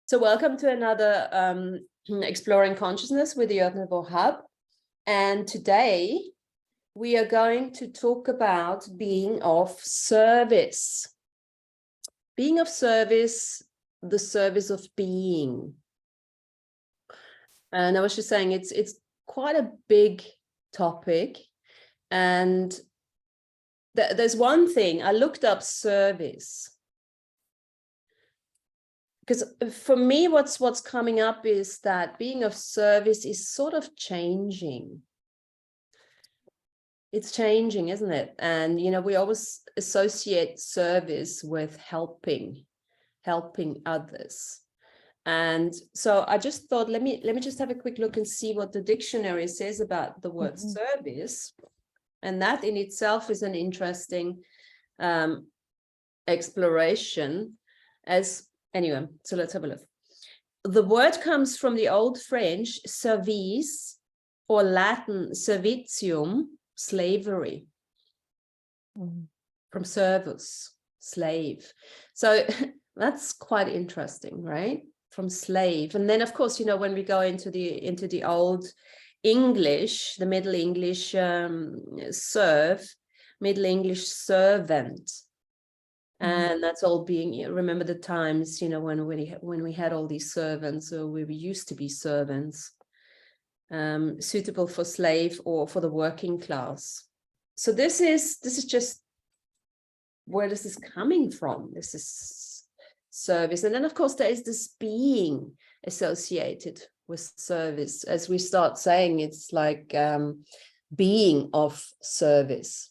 So welcome to another Exploring Consciousness with the Earth Hub. And today we are going to talk about being of service. Being of service, the service of being. And I was just saying it's quite a big topic. And there's one thing, I looked up service. Because for me, what's coming up is that being of service is sort of changing. It's changing, isn't it? And, you know, we always associate service with helping others. And so I just thought, let me just have a quick look and see what the dictionary says about the word service. And that in itself is an interesting exploration. Anyway, so let's have a look. The word comes from the Old French service or Latin servitium, slavery, from servus, slave. So that's quite interesting, right? From slave. And then, of course, you know, when we go into the Old English, the Middle English Middle English servant. And that's all being, remember the times, you know, when we had all these servants, or we used to be servants, suitable for slave or for the working class. So this is just, where this is coming from? This is service. And then, of course, there is this being associated with service. As we start saying, it's like being of service.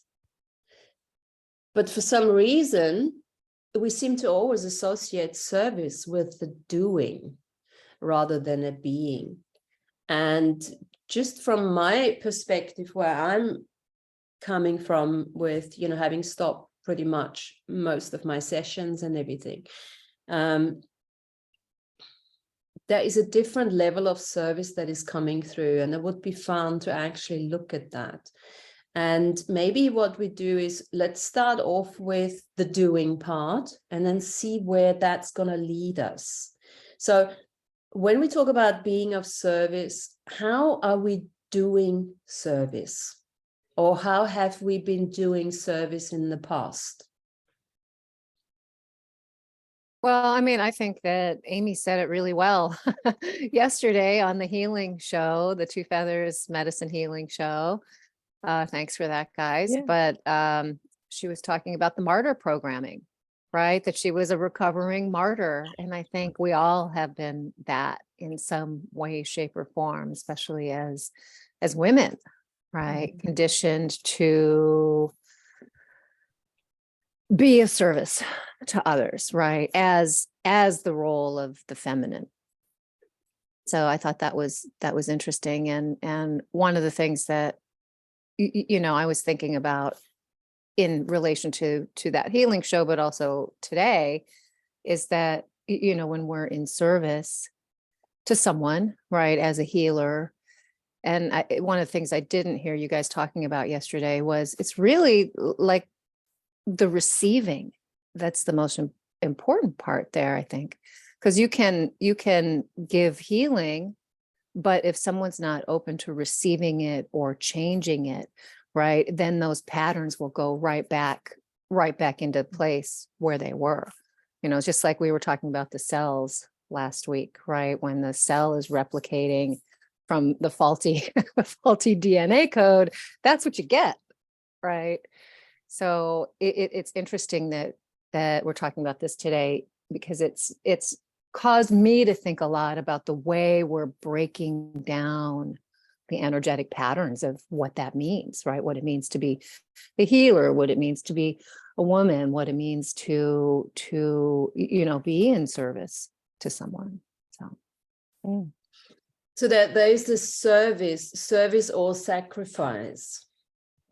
But for some reason, we seem to always associate service with the doing rather than a being. And just from my perspective, where I'm coming from with, you know, having stopped pretty much most of my sessions and everything, there is a different level of service that is coming through, and it would be fun to actually look at that. And maybe what we do is, let's start off with the doing part and then see where that's going to lead us. So when we talk about being of service, how are we doing service? Or how have we been doing service in the past? Well, I mean, I think that Amy said it really well yesterday on the healing show, the Two Feathers Medicine Healing Show. Thanks for that, guys. Yeah. But she was talking about the martyr programming, right? That she was a recovering martyr. And I think we all have been that in some way, shape, or form, especially as women, right? Conditioned to be of service to others, right? As the role of the feminine. So I thought that was interesting. And one of the things that, you know, I was thinking about in relation to that healing show, but also today, is that, you know, when we're in service to someone, right, as a healer, and one of the things I didn't hear you guys talking about yesterday was it's really like the receiving. That's the most important part there, I think, because you can give healing, but if someone's not open to receiving it or changing it, right, then those patterns will go right back into place where they were. You know, it's just like we were talking about the cells last week, right? When the cell is replicating from the faulty DNA code, that's what you get, right? So it's interesting that we're talking about this today, because it's caused me to think a lot about the way we're breaking down the energetic patterns of what that means, right? What it means to be a healer, what it means to be a woman, what it means to you know, be in service to someone. So there is this service or sacrifice.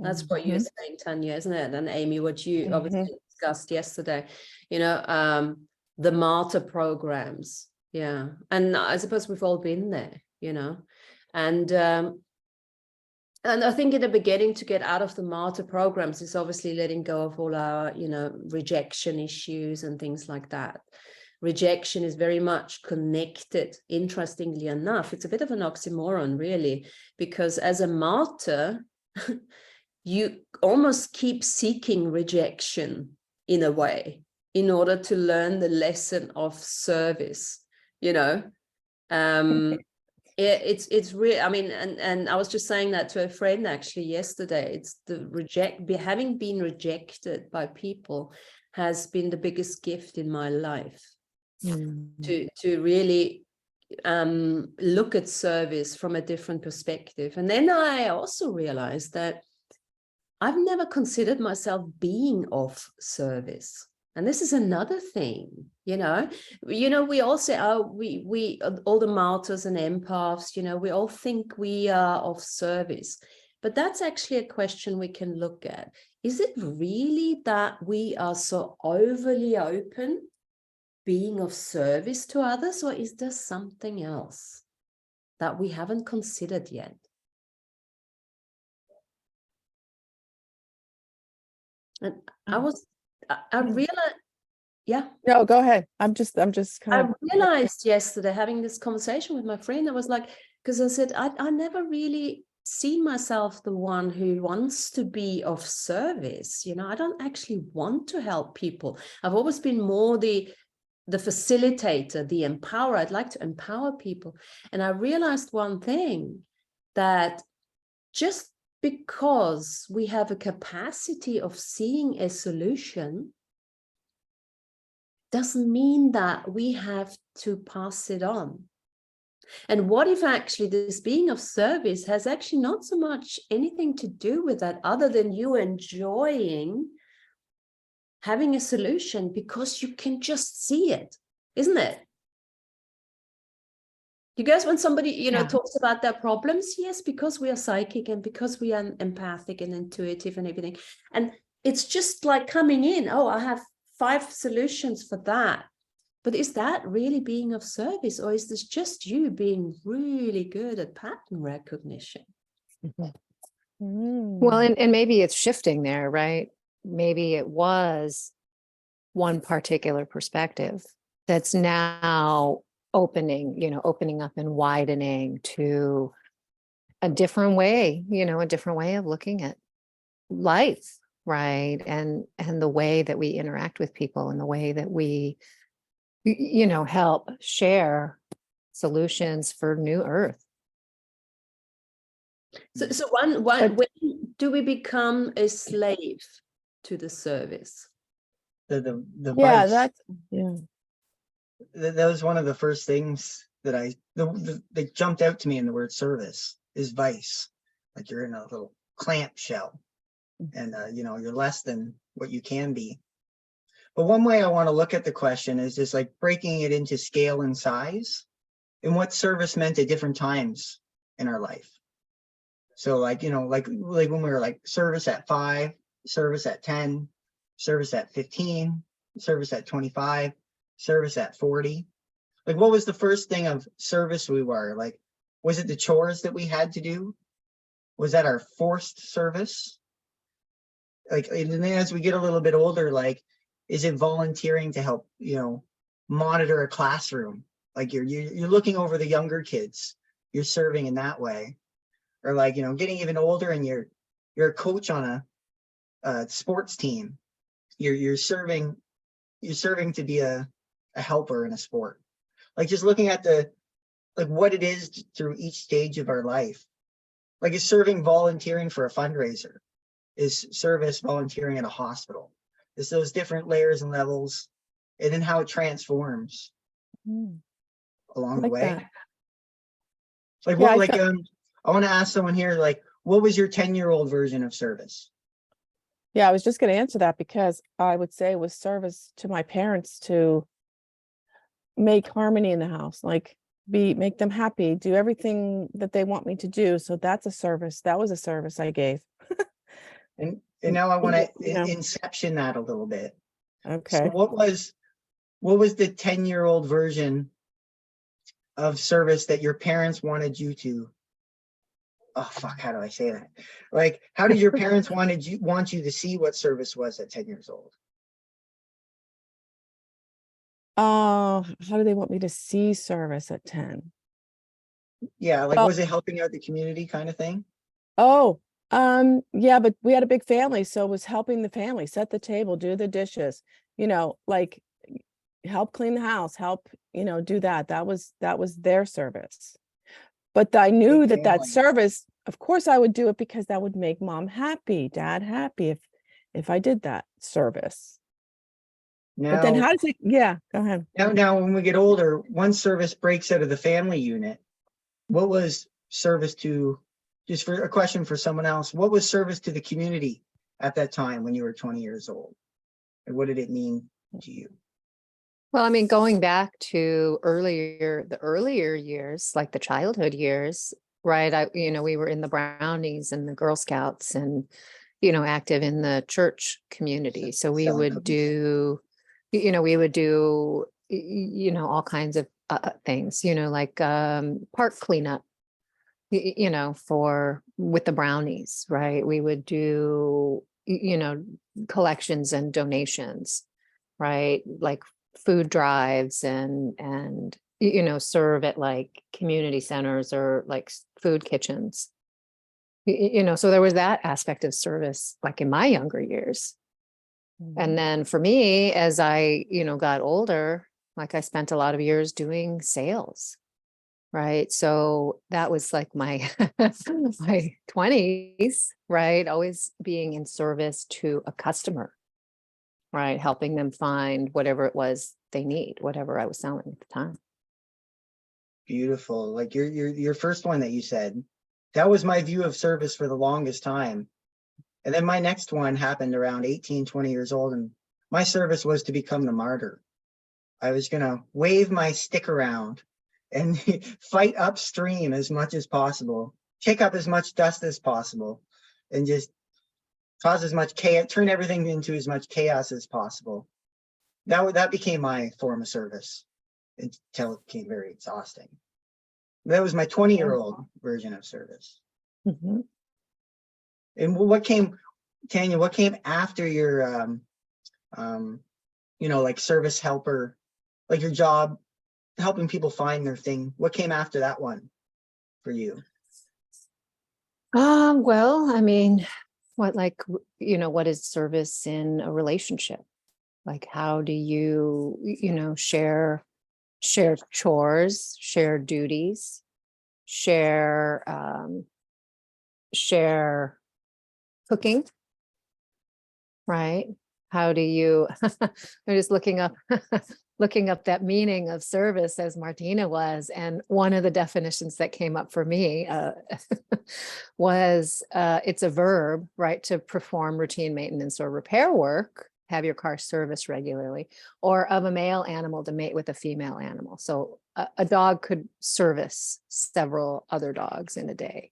That's what you're saying, Tanya, isn't it? And Amy, what you obviously discussed yesterday, you know, the martyr programs. Yeah. And I suppose we've all been there, you know, and And I think in the beginning, to get out of the martyr programs is obviously letting go of all our, rejection issues and things like that. Rejection is very much connected, interestingly enough. It's a bit of an oxymoron, really, because as a martyr, you almost keep seeking rejection in a way, in order to learn the lesson of service, it's real. I mean, and I was just saying that to a friend actually yesterday. It's having been rejected by people has been the biggest gift in my life. To really look at service from a different perspective. And then I also realized that I've never considered myself being of service. And this is another thing, we all say, we all the martyrs and empaths, we all think we are of service. But that's actually a question we can look at. Is it really that we are so overly open, being of service to others, or is there something else that we haven't considered yet? And I realized, yeah. No, go ahead. I'm just kind of. I realized yesterday, having this conversation with my friend, I was like, because I said, I never really see myself the one who wants to be of service. I don't actually want to help people. I've always been more the facilitator, the empower. I'd like to empower people. And I realized one thing, that just because we have a capacity of seeing a solution doesn't mean that we have to pass it on. And what if actually this being of service has actually not so much anything to do with that, other than you enjoying having a solution because you can just see it, isn't it? You guys, when somebody, talks about their problems, yes, because we are psychic and because we are empathic and intuitive and everything. And it's just like coming in, oh, I have 5 solutions for that. But is that really being of service, or is this just you being really good at pattern recognition? Well, and maybe it's shifting there, right? Maybe it was one particular perspective that's now opening up and widening to a different way, a different way of looking at life, right? And the way that we interact with people, and the way that we, help share solutions for new earth. So when do we become a slave to the service? The Yeah, vice. yeah. That was one of the first things that that jumped out to me in the word service, is vice. Like you're in a little clamshell, and you're less than what you can be. But one way I want to look at the question is just like breaking it into scale and size, and what service meant at different times in our life. So like when we were like service at 5, service at 10, service at 15, service at 25, service at 40. Like, what was the first thing of service we were? Like, was it the chores that we had to do? Was that our forced service? Like, and then as we get a little bit older, like, is it volunteering to help, monitor a classroom? Like you're looking over the younger kids, you're serving in that way. Or like, getting even older and you're a coach on a sports team. You're serving to be a helper in a sport. Like just looking at what it is through each stage of our life. Like is serving volunteering for a fundraiser? Is service volunteering at a hospital? It's those different layers and levels, and then how it transforms along the way. That. Like Yeah, I want to ask someone here, like, what was your 10-year-old version of service? Yeah, I was just going to answer that, because I would say it was service to my parents to make harmony in the house, like make them happy, do everything that they want me to do. So that's a service. That was a service I gave. And now I want to inception that a little bit. Okay. So what was the 10-year-old version of service that your parents wanted you to oh fuck, how do I say that? Like, how did your parents want you to see what service was at 10 years old? How do they want me to see service at 10? Yeah, like, Well, was it helping out the community kind of thing? oh, yeah, but we had a big family, so it was helping the family, set the table, do the dishes, like help clean the house, help, do that. That was their service. But I Big knew that family. service, of course I would do it because that would make mom happy, dad happy if I did that service. But then Now, how does it, yeah, go ahead. now, when we get older, one service breaks out of the family unit. What was service to, just for a question for someone else, what was service to the community at that time when you were 20 years old? And what did it mean to you? Well, I mean, going back to the earlier years, like the childhood years, right? We were in the Brownies and the Girl Scouts and, active in the church community. So we Selling would cookies. do, all kinds of things, like park cleanup, with the Brownies, right? We would do, collections and donations, right? Like food drives and serve at like community centers or like food kitchens. So there was that aspect of service like in my younger years. And then for me, as I, got older, like I spent a lot of years doing sales, right? So that was like my my 20s, right? Always being in service to a customer, right? Helping them find whatever it was they need, whatever I was selling at the time. Beautiful. Like your first one that you said, that was my view of service for the longest time. And then my next one happened around 18, 20 years old. And my service was to become the martyr. I was going to wave my stick around and fight upstream as much as possible, kick up as much dust as possible, and just cause as much chaos, turn everything into as much chaos as possible. That became my form of service until it became very exhausting. That was my 20-year-old version of service. Mhm. And what came, Tanya, what came after your, like service helper, like your job, helping people find their thing? What came after that one for you? Well, I mean, what is service in a relationship? Like, how do you, share chores, share duties, share cooking, right? How do you, I'm just looking up that meaning of service as Martina was. And one of the definitions that came up for me was it's a verb, right? To perform routine maintenance or repair work, have your car serviced regularly, or of a male animal to mate with a female animal. So a dog could service several other dogs in a day.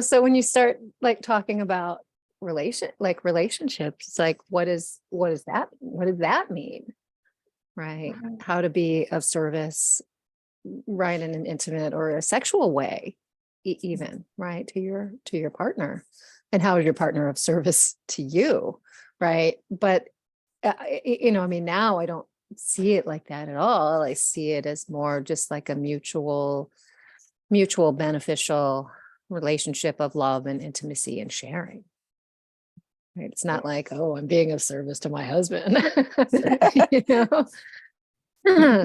So when you start like talking about relationships, it's like, what does that mean? Right. How to be of service, right, in an intimate or a sexual way, even, right, to your partner, and how is your partner of service to you, right? But I mean, now I don't see it like that at all. I see it as more just like a mutual beneficial relationship of love and intimacy and sharing. Right? It's not like, oh, I'm being of service to my husband.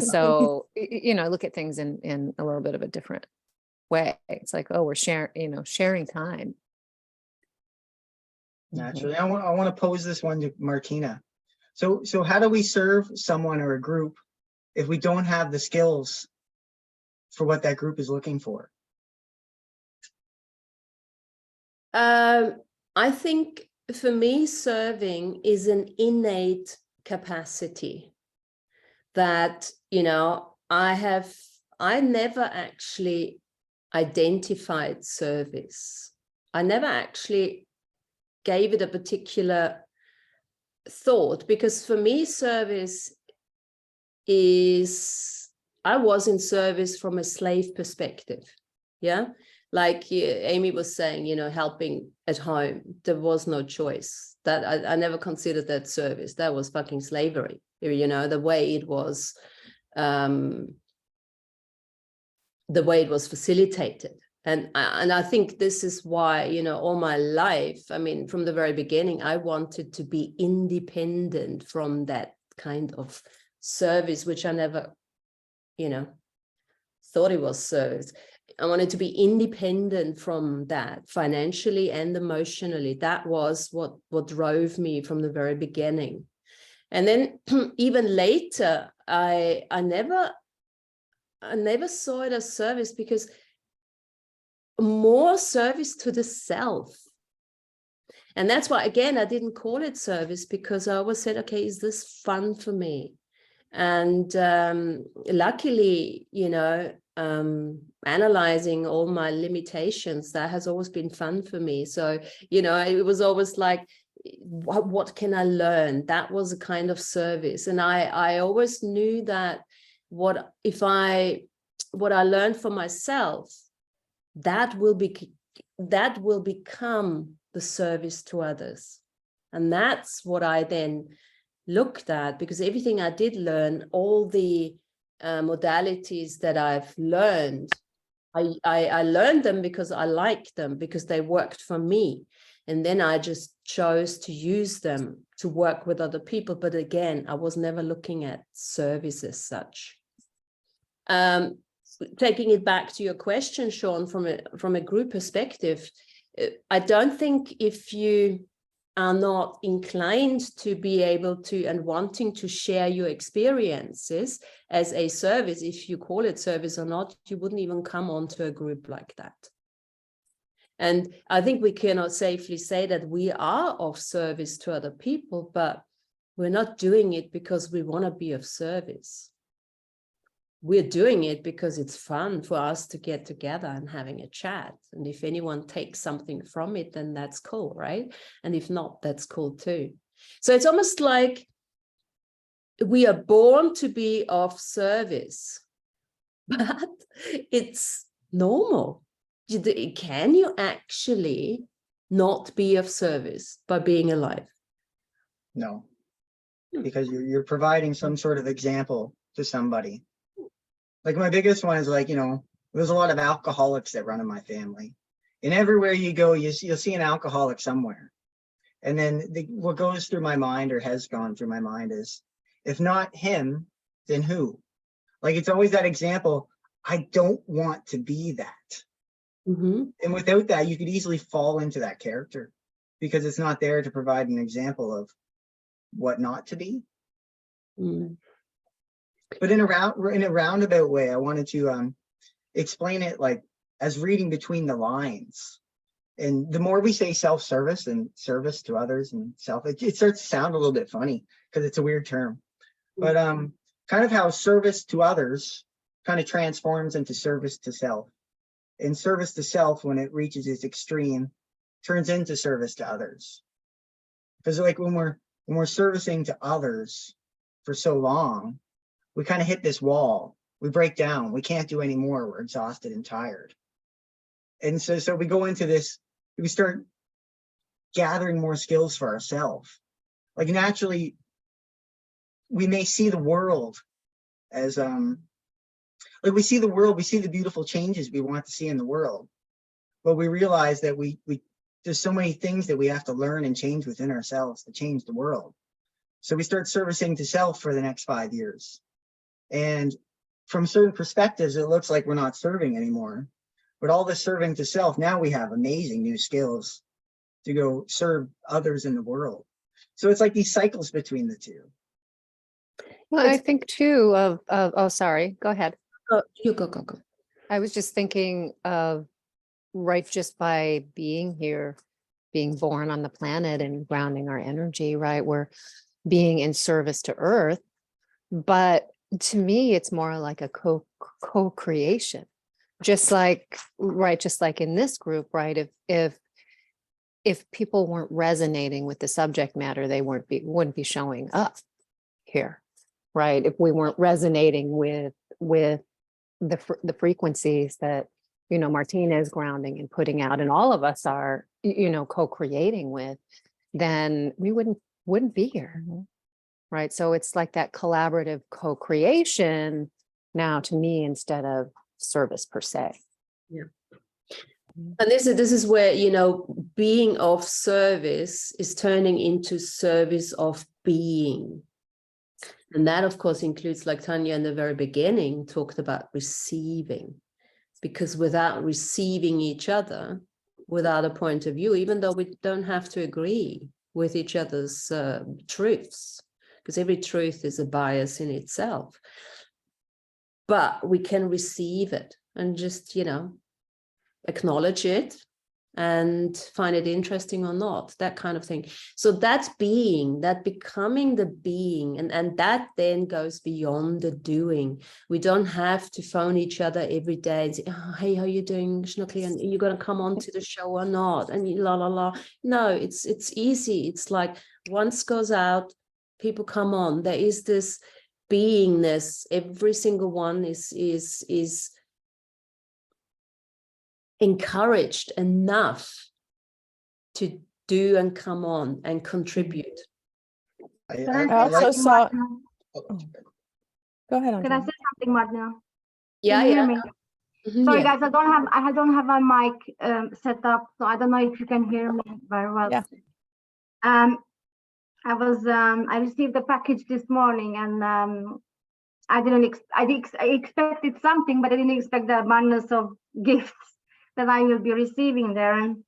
So, I look at things in a little bit of a different way. It's like, oh, we're sharing time. Naturally. I want to pose this one to Martina. So how do we serve someone or a group if we don't have the skills for what that group is looking for? I think for me, serving is an innate capacity that, I never actually identified service. I never actually gave it a particular thought, because for me, service is I was in service from a slave perspective. Yeah. Like Amy was saying, you know, helping at home, there was no choice. That I never considered that service. That was fucking slavery, you know, the way it was facilitated. And I think this is why, you know, all my life, I mean, from the very beginning, I wanted to be independent from that kind of service, which I never, you know, thought it was service. I wanted to be independent from that financially and emotionally. That was what drove me from the very beginning. And then even later, I never saw it as service, because more service to the self. And that's why, again, I didn't call it service, because I always said, okay, is this fun for me? And luckily, you know, analyzing all my limitations, that has always been fun for me. So, you know, it was always like, what can I learn? That was a kind of service. And I always knew that what I learned for myself, that will become the service to others. And that's what I then looked at, because everything I did learn, all the modalities that I've learned, I learned them because I liked them, because they worked for me. And then I just chose to use them to work with other people. But again, I was never looking at service as such. Taking it back to your question, Sean, from a group perspective, I don't think if you are not inclined to be able to and wanting to share your experiences as a service, if you call it service or not, you wouldn't even come onto a group like that. And I think we cannot safely say that we are of service to other people, but we're not doing it because we want to be of service. We're doing it because it's fun for us to get together and having a chat. And if anyone takes something from it, then that's cool, right? And if not, that's cool too. So it's almost like we are born to be of service, but it's normal. Can you actually not be of service by being alive? No, because you're providing some sort of example to somebody. Like my biggest one is like, you know, there's a lot of alcoholics that run in my family. And everywhere you go, you'll see an alcoholic somewhere. And then what goes through my mind, or has gone through my mind, is, if not him, then who? Like, it's always that example. I don't want to be that. Mm-hmm. And without that, you could easily fall into that character, because it's not there to provide an example of what not to be. Mm. But in a roundabout way, I wanted to explain it like as reading between the lines. And the more we say self-service and service to others and self, it starts to sound a little bit funny because it's a weird term. But kind of how service to others kind of transforms into service to self. And service to self, when it reaches its extreme, turns into service to others. Because like when we're servicing to others for so long, we kind of hit this wall. We break down. We can't do any more. We're exhausted and tired. And so we go into this, we start gathering more skills for ourselves. Like naturally, we may see the world as, like we see the world, we see the beautiful changes we want to see in the world. But we realize that there's so many things that we have to learn and change within ourselves to change the world. So we start servicing to self for the next 5 years. And from certain perspectives, it looks like we're not serving anymore. But all this serving to self, now we have amazing new skills to go serve others in the world. So it's like these cycles between the two. Well, I think too of oh, sorry, go ahead. You go. I was just thinking of, right, just by being here, being born on the planet and grounding our energy, right? We're being in service to Earth. But to me, it's more like a co-creation, just like, right, just like in this group, right? If people weren't resonating with the subject matter, they wouldn't be showing up here, right? If we weren't resonating with the frequencies that, you know, Martina is grounding and putting out, and all of us are, you know, co-creating with, then we wouldn't be here. Right. So it's like that collaborative co-creation now to me, instead of service per se. Yeah. And this is where, you know, being of service is turning into service of being. And that, of course, includes, like Tanya in the very beginning talked about, receiving. Because without receiving each other, without a point of view, even though we don't have to agree with each other's truths, because every truth is a bias in itself, but we can receive it and just, you know, acknowledge it and find it interesting or not, that kind of thing. So that's being, that becoming the being, and that then goes beyond the doing. We don't have to phone each other every day and say, oh, hey, how you doing, Schnuckly, and you're going to come on to the show or not, and la la la. No, it's easy. It's like once goes out, people come on. There is this beingness. Every single one is encouraged enough to do and come on and contribute. I also like- saw. oh, Go ahead, Can I Andrea. say something, Martina? Yeah, Can you hear yeah. me? Mhm, Sorry, yeah. guys, I don't have a mic set up, so I don't know if you can hear me very well. Yeah. I received the package this morning, and I expected something, but I didn't expect the abundance of gifts that I will be receiving there. And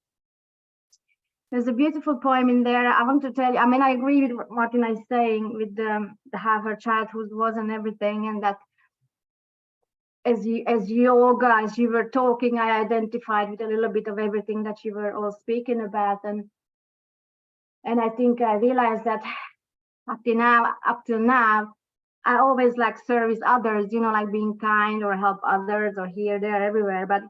there's a beautiful poem in there. I want to tell you, I mean, I agree with what Martina is saying with the have her childhood was and everything, and that as you were talking, I identified with a little bit of everything that you were all speaking about, and I think I realized that up till now, I always like service others, you know, like being kind or help others or here, there, everywhere. But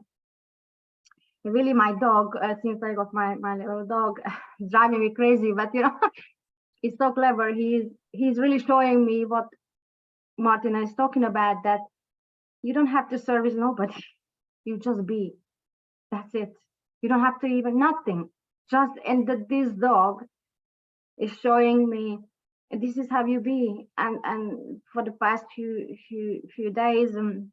really, my dog, since I got my little dog, is driving me crazy. But you know, he's so clever. He's really showing me what Martina is talking about, that you don't have to service nobody. You just be. That's it. You don't have to even nothing. Just, and this dog is showing me this is how you be. And for the past few days, and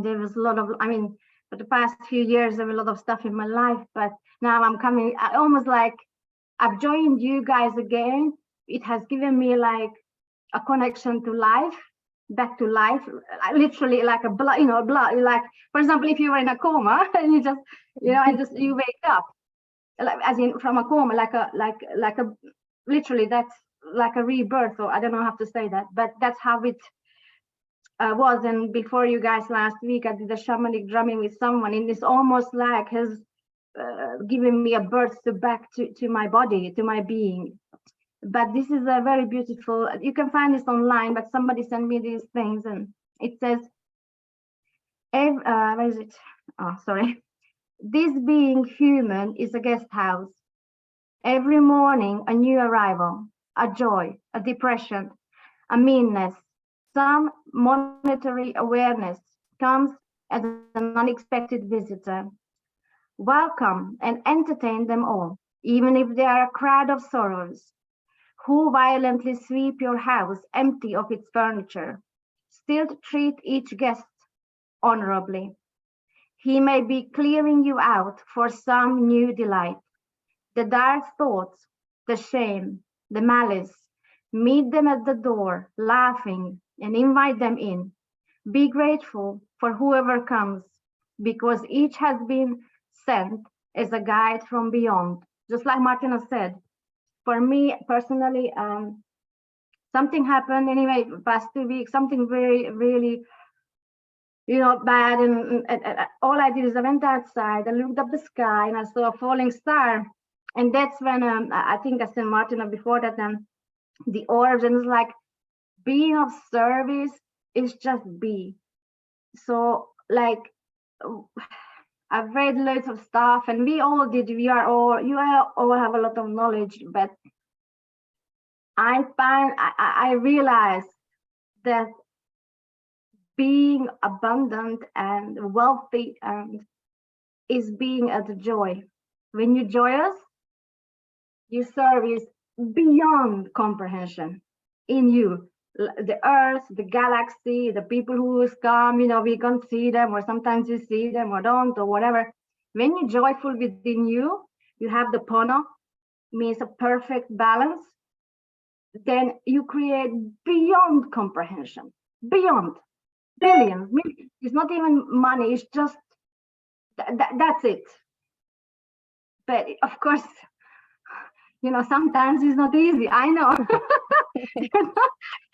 there was a lot of, I mean, for the past few years, there was a lot of stuff in my life, but now I'm coming, I almost like I've joined you guys again. It has given me like a connection to life, back to life, literally like a blood, you know, blood. Like, for example, if you were in a coma and you just, you know, and just you wake up, like, as in from a coma, like a literally that's like a rebirth, or I don't know how to say that, but that's how it was. And before you guys last week, I did a shamanic drumming with someone, and it's almost like has given me a birth back to my body, to my being. But this is a very beautiful, you can find this online, but somebody sent me these things, and it says, where is it? Oh, sorry. This being human is a guest house. Every morning, a new arrival, a joy, a depression, a meanness, some monetary awareness comes as an unexpected visitor. Welcome and entertain them all, even if they are a crowd of sorrows, who violently sweep your house empty of its furniture. Still treat each guest honorably. He may be clearing you out for some new delight. The dark thoughts, the shame, the malice, meet them at the door, laughing, and invite them in. Be grateful for whoever comes, because each has been sent as a guide from beyond. Just like Martina said, for me personally, something happened anyway, past 2 weeks, something very, really, you know, bad. And all I did is I went outside, I looked up the sky, and I saw a falling star. And that's when I think I said Martina before that, the orbs, and it's like being of service is just be. So like I've read loads of stuff, and we all did. You all have a lot of knowledge, but I realized that being abundant and wealthy and is being at the joy. When you're joyous, your service beyond comprehension in you. The earth, the galaxy, the people who come, we can't see them, or sometimes you see them or don't, or whatever. When you're joyful within you, you have the Pono, means a perfect balance, then you create beyond comprehension, beyond billions. It's not even money, it's just, that's it. But of course, sometimes it's not easy. I know.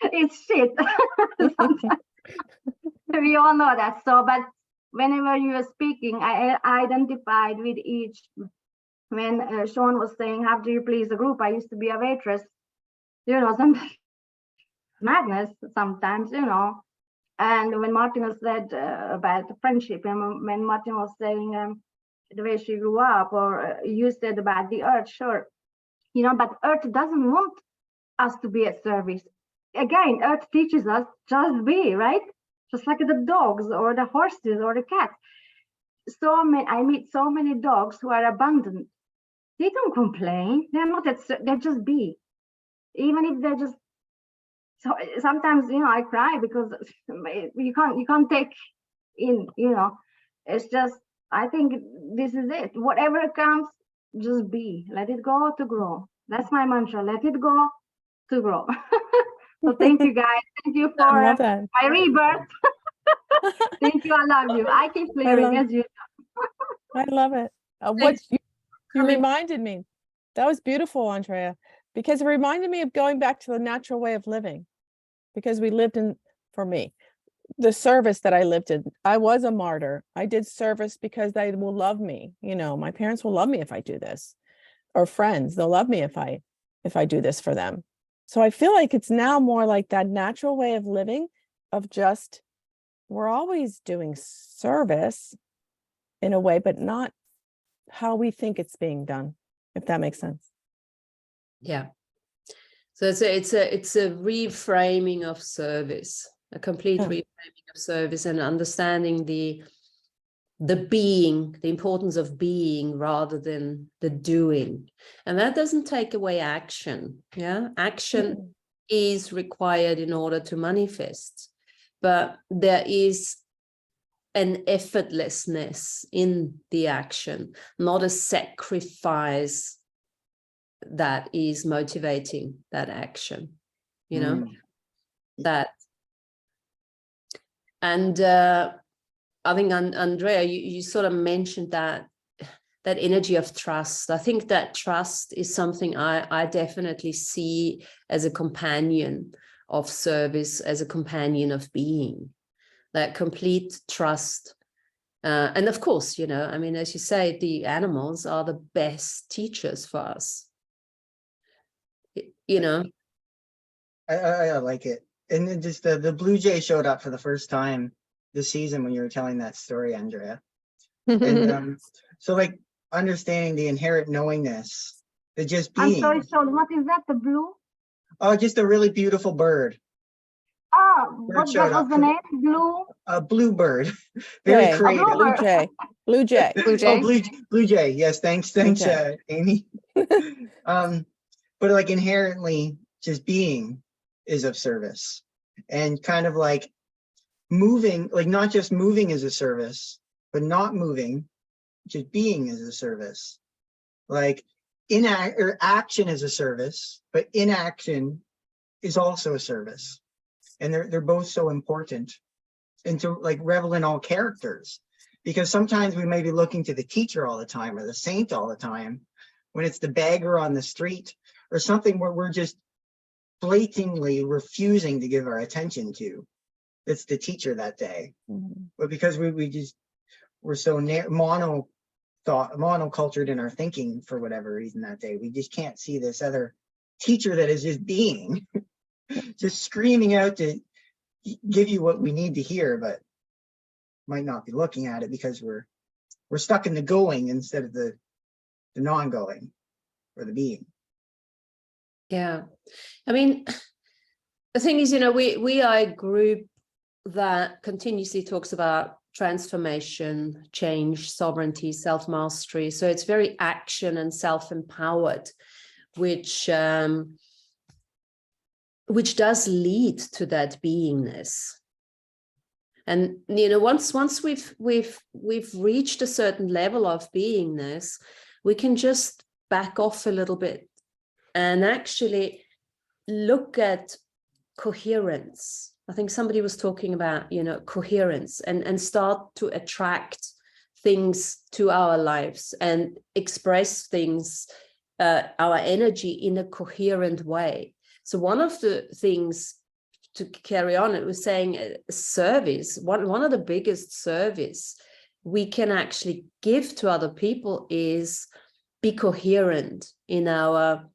It's shit. Sometimes. We all know that. So, but whenever you were speaking, I identified with each. When Sean was saying, how do you please the group? I used to be a waitress. Sometimes madness sometimes, And when Martina said about the friendship, and when Martina was saying the way she grew up, or you said about the earth, sure. But earth doesn't want us to be at service. Again, earth teaches us just be, right? Just like the dogs or the horses or the cats. I meet so many dogs who are abandoned. They don't complain. They're not they just be. Even if they're just, so sometimes, I cry because you can't take in, it's just, I think this is it. Whatever comes, just be, let it go to grow. That's my mantra. Let it go to grow. So thank you, guys. Thank you for I love that. my rebirth. Thank you. I love you. I keep flaring as you. I love it. What Thanks. you reminded me. That was beautiful, Andrea, because it reminded me of going back to the natural way of living, because we lived in, for me, the service that I lived in. I was a martyr. I did service because they will love me. My parents will love me if I do this, or friends, they'll love me if I do this for them. So I feel like it's now more like that natural way of living, of just, we're always doing service in a way, but not how we think it's being done, if that makes sense. Yeah. So it's a reframing of service, a complete reframing of service, and understanding the being, the importance of being rather than the doing. And that doesn't take away action. Yeah. Action is required in order to manifest, but there is an effortlessness in the action, not a sacrifice that is motivating that action, that. And I think, Andrea, you sort of mentioned that energy of trust. I think that trust is something I definitely see as a companion of service, as a companion of being, that complete trust. And of course, as you say, the animals are the best teachers for us. I like it. And then just the blue jay showed up for the first time this season when you were telling that story, Andrea. And so like understanding the inherent knowingness, the just being. I'm sorry, Sean, what is that, the blue? Oh, just a really beautiful bird. What was the name? Blue? A bluebird. Very creative. Blue jay. Blue jay. Blue jay. Oh, blue jay. Yes, thanks, Amy. But like inherently just being is of service, and kind of like moving, like not just moving is a service, but not moving, just being is a service. Like action is a service, but inaction is also a service. And they're both so important, and to like revel in all characters, because sometimes we may be looking to the teacher all the time or the saint all the time, when it's the beggar on the street or something where we're just blatantly refusing to give our attention to. It's the teacher that day. But because we're so monocultured in our thinking for whatever reason that day, we just can't see this other teacher that is just being, just screaming out to give you what we need to hear, but might not be looking at it because we're stuck in the going instead of the non-going or the being. Yeah. I mean, the thing is, we are a group that continuously talks about transformation, change, sovereignty, self-mastery. So it's very action and self-empowered, which does lead to that beingness. And you know, once we've reached a certain level of beingness, we can just back off a little bit and actually look at coherence. I think somebody was talking about, you know, coherence, and start to attract things to our lives and express things, our energy in a coherent way. So one of the things to carry on, it was saying service, one of the biggest service we can actually give to other people is be coherent in our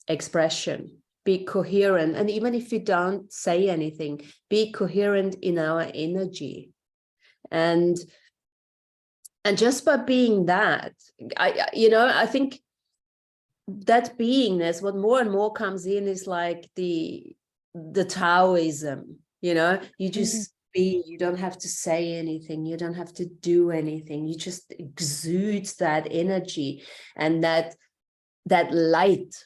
expression, be coherent. And even if you don't say anything, be coherent in our energy. And just by being that, I think that beingness, what more and more comes in is like the Taoism, you know, you just be, you don't have to say anything, you don't have to do anything, you just exude that energy and that light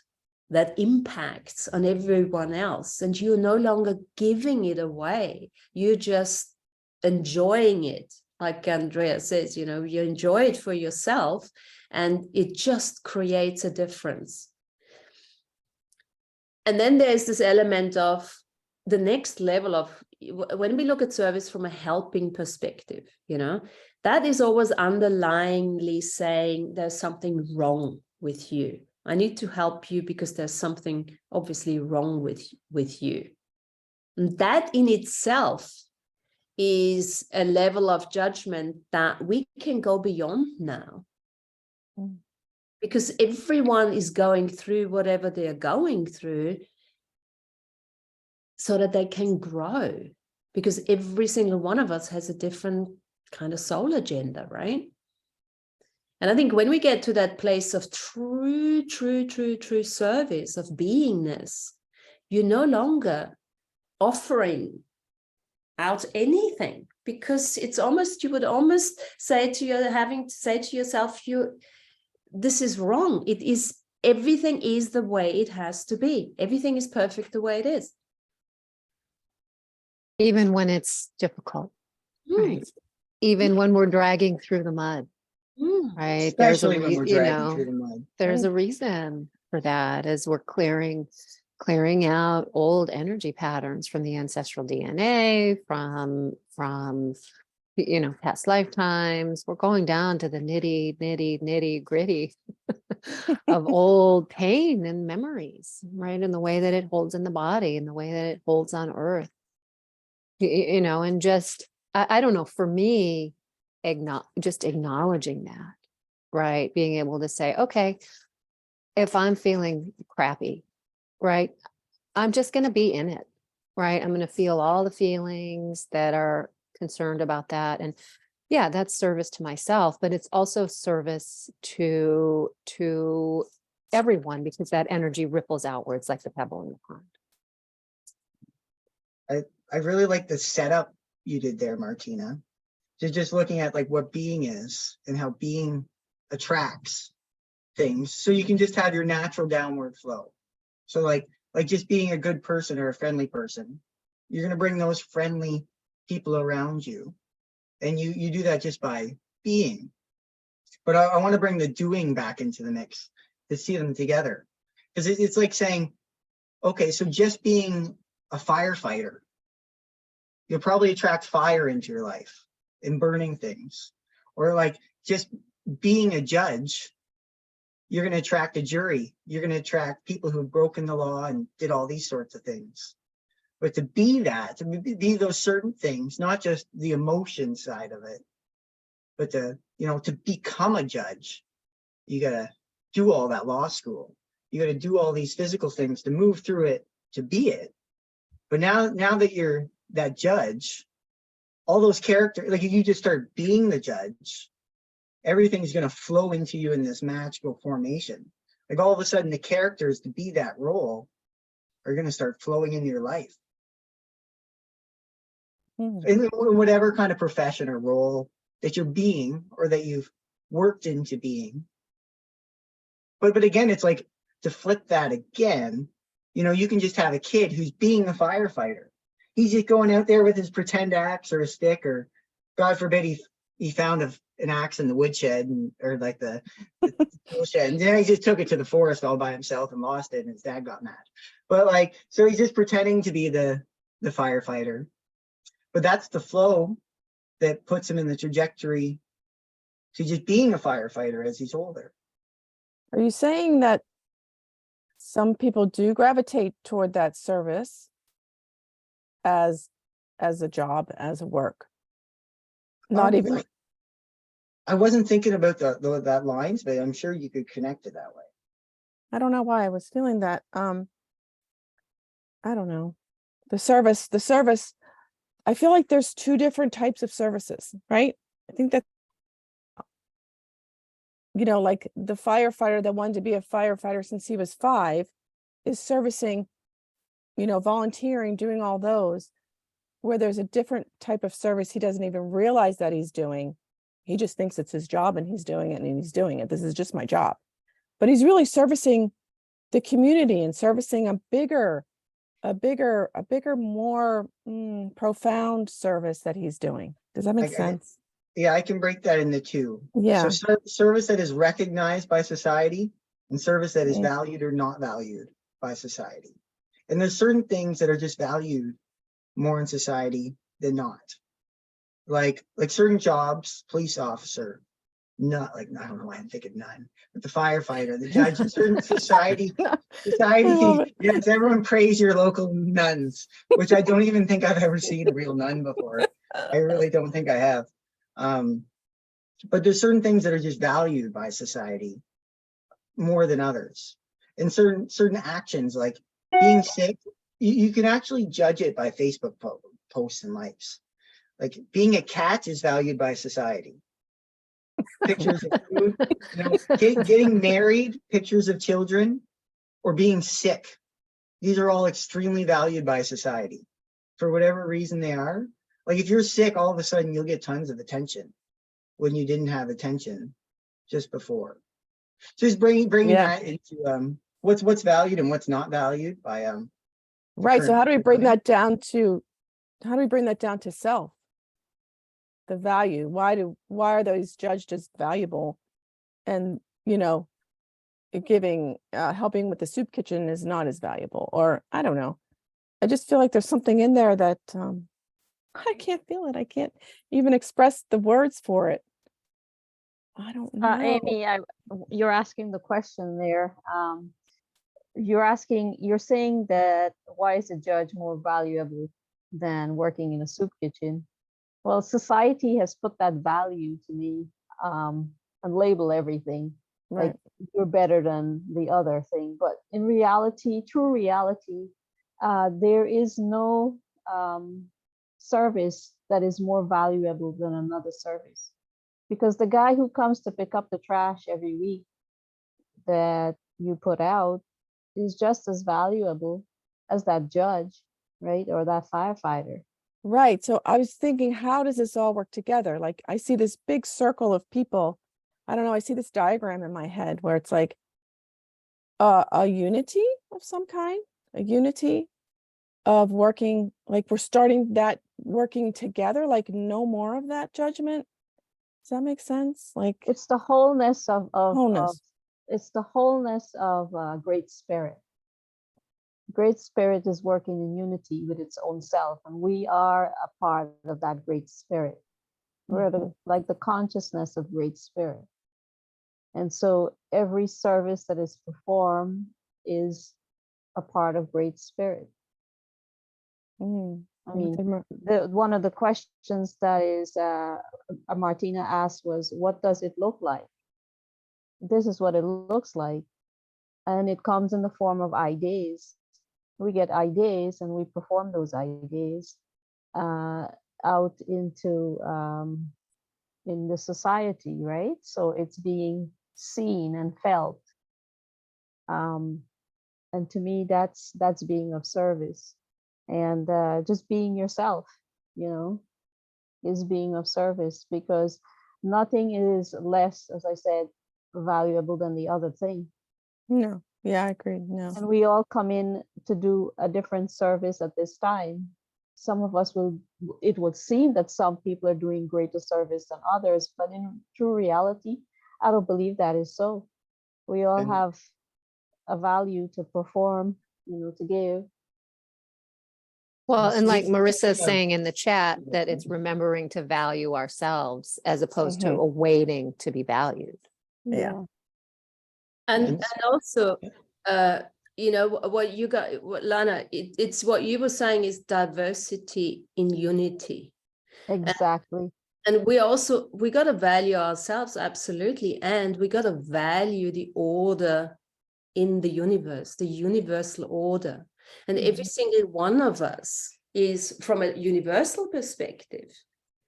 that impacts on everyone else, and you're no longer giving it away, you're just enjoying it. Like Andrea says, you know, you enjoy it for yourself and it just creates a difference. And then there's this element of the next level of, when we look at service from a helping perspective, you know, that is always underlyingly saying there's something wrong with you. I need to help you because there's something obviously wrong with you. And that in itself is a level of judgment that we can go beyond now. Because everyone is going through whatever they're going through so that they can grow, because every single one of us has a different kind of soul agenda, right? And I think when we get to that place of true service, of beingness, you're no longer offering out anything, because it's almost, you would almost say to you, having to say to yourself, this is wrong. It is, everything is the way it has to be. Everything is perfect the way it is. Even when it's difficult, right? Even when we're dragging through the mud, right? Especially when we're dragging through the mud. There's a reason for that, as we're clearing out old energy patterns from the ancestral DNA, from past lifetimes. We're going down to the nitty gritty of old pain and memories, right? And the way that it holds in the body and the way that it holds on earth, and just, I don't know, for me, just acknowledging that, right? Being able to say, okay, if I'm feeling crappy, right, I'm just going to be in it, right? I'm going to feel all the feelings that are concerned about that. And yeah, that's service to myself, but it's also service to everyone, because that energy ripples outwards like the pebble in the pond. I really like the setup you did there, Martina. Just looking at like what being is and how being attracts things. So you can just have your natural downward flow. So like just being a good person or a friendly person, you're going to bring those friendly people around you. And you do that just by being. But I want to bring the doing back into the mix to see them together. Because it's like saying, okay, so just being a firefighter, you'll probably attract fire into your life and burning things. Or like just being a judge, you're going to attract a jury. You're going to attract people who've broken the law and did all these sorts of things. But to be that, to be those certain things, not just the emotion side of it, but to become a judge, you got to do all that law school. You got to do all these physical things to move through it, to be it. But now that you're that judge, all those characters, like if you just start being the judge, everything's going to flow into you in this magical formation. Like all of a sudden the characters to be that role are going to start flowing into your life. Mm. in whatever kind of profession or role that you're being or that you've worked into being. But again, it's like to flip that again, you can just have a kid who's being a firefighter. He's just going out there with his pretend axe or a stick, or God forbid he found an axe in the woodshed or like the tool shed, and then he just took it to the forest all by himself and lost it, and his dad got mad. But like, so he's just pretending to be the firefighter. But that's the flow that puts him in the trajectory to just being a firefighter as he's older. Are you saying that some people do gravitate toward that service as a job, as a work? Not even. I wasn't thinking about that lines, but I'm sure you could connect it that way. I don't know why I was feeling that. I don't know. The service, I feel like there's two different types of services, right? I think that, like the firefighter that wanted to be a firefighter since he was 5 is servicing, volunteering, doing all those, where there's a different type of service he doesn't even realize that he's doing. He just thinks it's his job and he's doing it and he's doing it. This is just my job. But he's really servicing the community and servicing a bigger, more profound service that he's doing. Does that make sense? Yeah, I can break that into two. Yeah. So service that is recognized by society and service that is valued or not valued by society. And there's certain things that are just valued more in society than not. Like certain jobs, police officer, not like, I don't know why I'm thinking none, but the firefighter, the judge, in certain society, yes, everyone praise your local nuns, which I don't even think I've ever seen a real nun before. I really don't think I have. But there's certain things that are just valued by society more than others. And certain actions, like being sick, you can actually judge it by Facebook posts and likes. Like being a cat is valued by society. Pictures of food, getting married, pictures of children, or being sick. These are all extremely valued by society for whatever reason they are. Like if you're sick, all of a sudden you'll get tons of attention when you didn't have attention just before. So just bringing that into what's valued and what's not valued by right. So how do we bring that down to self? The value. Why are those judged as valuable? And helping with the soup kitchen is not as valuable, or I don't know. I just feel like there's something in there that I can't feel it. I can't even express the words for it. I don't know. Amy, you're asking the question there. You're saying that why is a judge more valuable than working in a soup kitchen? Well, society has put that value to me and label everything. Right. Like you're better than the other thing. But in reality, true reality, there is no service that is more valuable than another service. Because the guy who comes to pick up the trash every week that you put out is just as valuable as that judge, right? Or that firefighter. Right. So I was thinking, how does this all work together? Like I see this big circle of people. I don't know. I see this diagram in my head where it's like a unity of some kind, a unity of working, like we're starting that working together, like no more of that judgment. Does that make sense? Like it's the wholeness of it's the wholeness of Great Spirit. Great Spirit is working in unity with its own self, and we are a part of that Great Spirit. We're like the consciousness of Great Spirit. And so every service that is performed is a part of Great Spirit. I mean, one of the questions that is Martina asked was, what does it look like? This is what it looks like. And it comes in the form of ideas. We get ideas and we perform those ideas out into in the society, right? So it's being seen and felt. And to me, that's being of service. And just being yourself, you know, is being of service, because nothing is less, as I said, valuable than the other thing. No, yeah, I agree. No. And we all come in to do a different service at this time. Some of us will, it would seem that some people are doing greater service than others, but in true reality, I don't believe that is so. We all And- have a value to perform, you know, to give. Well, and like Speaking Marissa is of- saying in the chat, that it's remembering to value ourselves as opposed to Mhm. awaiting to be valued. Yeah. And Yes. also, you know, what you got, what Lana, it's what you were saying is diversity in unity. Exactly. And we got to value ourselves, absolutely. And we got to value the order in the universe, the universal order. And every single one of us is, from a universal perspective,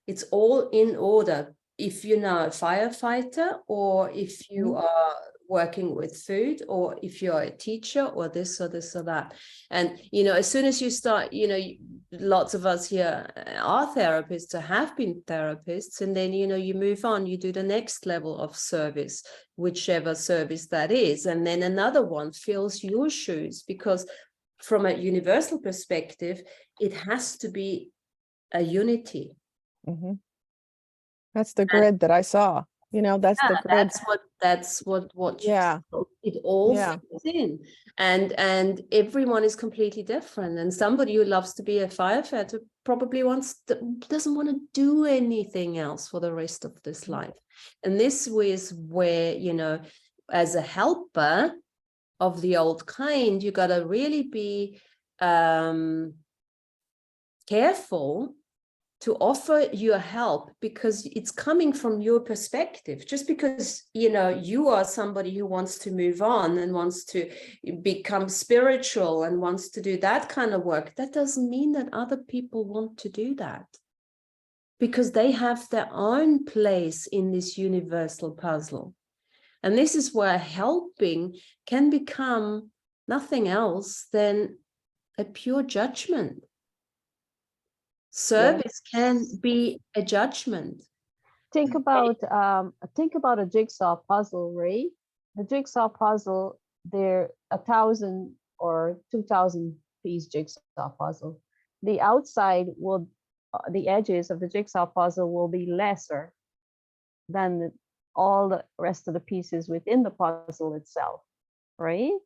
it's all in order. If you're now a firefighter, or if you are working with food, or if you're a teacher, or this or this or that. And, you know, as soon as you start, you know, lots of us here are therapists or have been therapists, and then, you know, you move on, you do the next level of service, whichever service that is. And then another one fills your shoes, because from a universal perspective, it has to be a unity. Mhm. That's the grid that I saw. You know, that's the grid. That's what you Yeah. said. It all Yeah. fits in, and everyone is completely different. And somebody who loves to be a firefighter probably doesn't want to do anything else for the rest of this life. And this is where, you know, as a helper of the old kind, you got to really be careful to offer your help, because it's coming from your perspective. Just because, you know, you are somebody who wants to move on and wants to become spiritual and wants to do that kind of work, that doesn't mean that other people want to do that, because they have their own place in this universal puzzle. And this is where helping can become nothing else than a pure judgment. Service can be a judgment. Think about a jigsaw puzzle, right? The jigsaw puzzle, they're 1,000 or 2,000 piece jigsaw puzzle. The outside will, the edges of the jigsaw puzzle will be lesser than all the rest of the pieces within the puzzle itself, right?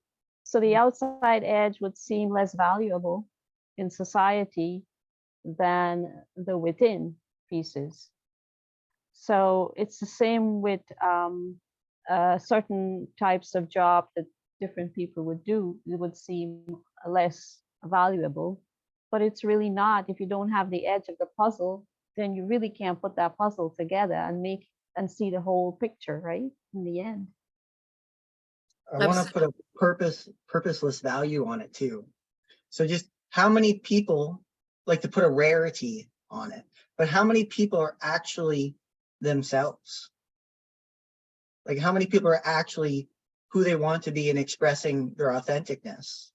So the outside edge would seem less valuable in society than the within pieces. So it's the same with certain types of job that different people would do. It would seem less valuable, but it's really not. If you don't have the edge of the puzzle, then you really can't put that puzzle together and make and see the whole picture, right? In the end. I want to put a purposeless value on it too. So just how many people like to put a rarity on it, but how many people are actually themselves? Like how many people are actually who they want to be and expressing their authenticness?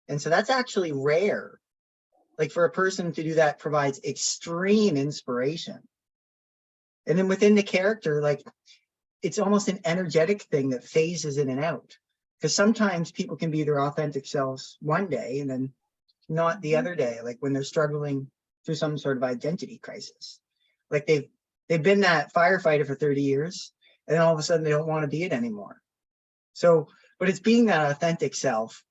And so that's actually rare. Like for a person to do that provides extreme inspiration. And then within the character, like it's almost an energetic thing that phases in and out. Because sometimes people can be their authentic selves one day and then not the other day, like when they're struggling through some sort of identity crisis. Like they've been that firefighter for 30 years, and then all of a sudden they don't want to be it anymore. So, but it's being that authentic self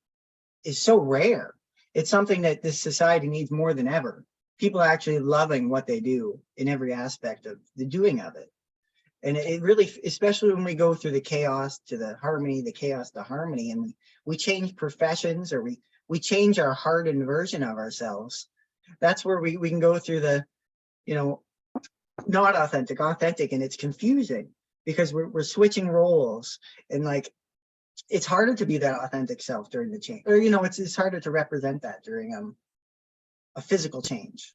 is so rare. It's something that this society needs more than ever. People actually loving what they do in every aspect of the doing of it. And it really, especially when we go through the chaos to the harmony, the chaos to harmony, and we change professions, or we change our hardened version of ourselves. That's where we can go through the, you know, not authentic, and it's confusing because we're switching roles, and like it's harder to be that authentic self during the change, or you know, it's harder to represent that during a physical change.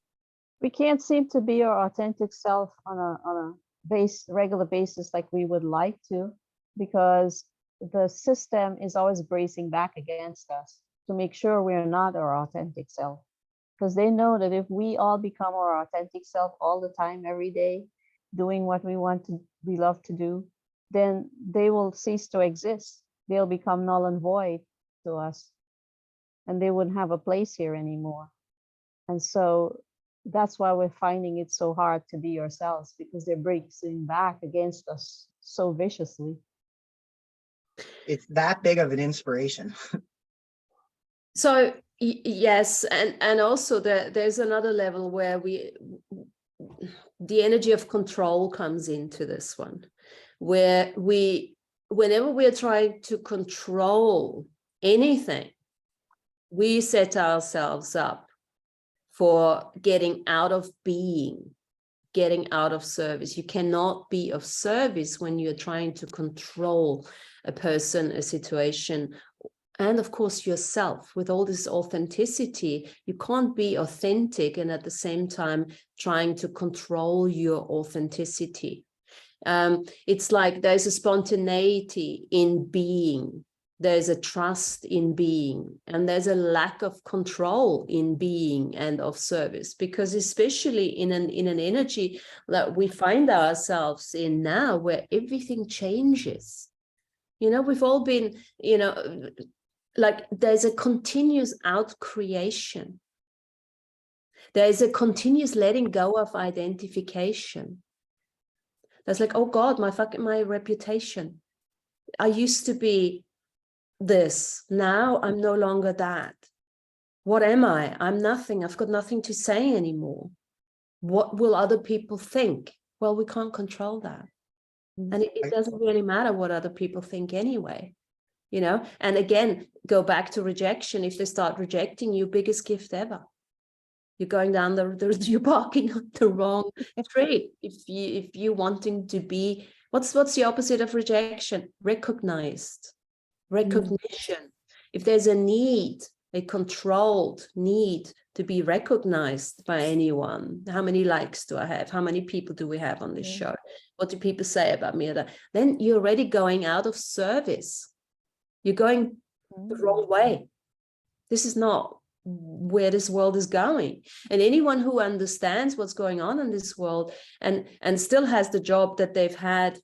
We can't seem to be our authentic self on a regular basis like we would like to, because the system is always bracing back against us to make sure we're not our authentic self. because they know that if we all become our authentic self all the time, every day, doing what we love to do, then they will cease to exist. They'll become null and void to us, and they wouldn't have a place here anymore. And so that's why we're finding it so hard to be ourselves, because they're breaking back against us so viciously. It's that big of an inspiration. So yes, and also there's another level where the energy of control comes into this one, where whenever we're trying to control anything, we set ourselves up for getting out of being, getting out of service. You cannot be of service when you're trying to control a person, a situation, and of course yourself. With all this authenticity, you can't be authentic and at the same time trying to control your authenticity. It's like there's a spontaneity in being, there's a trust in being, and there's a lack of control in being and of service, because especially in an energy that we find ourselves in now, where everything changes. You know, we've all been, you know, like there's a continuous out creation. There's a continuous letting go of identification. That's like, oh God, my reputation. I used to be this. Now I'm no longer that. What am I? I'm nothing. I've got nothing to say anymore. What will other people think? Well, we can't control that. And it doesn't really matter what other people think anyway. You know, and again, go back to rejection. If they start rejecting you, biggest gift ever. You're going down you're barking on the wrong tree. If you wanting to be, what's the opposite of rejection? Recognized, recognition. If there's a need, a controlled need to be recognized by anyone, how many likes do I have? How many people do we have on this show? What do people say about me? Then you're already going out of service. You're going the wrong way. This is not where this world is going. And anyone who understands what's going on in this world and still has the job that they've had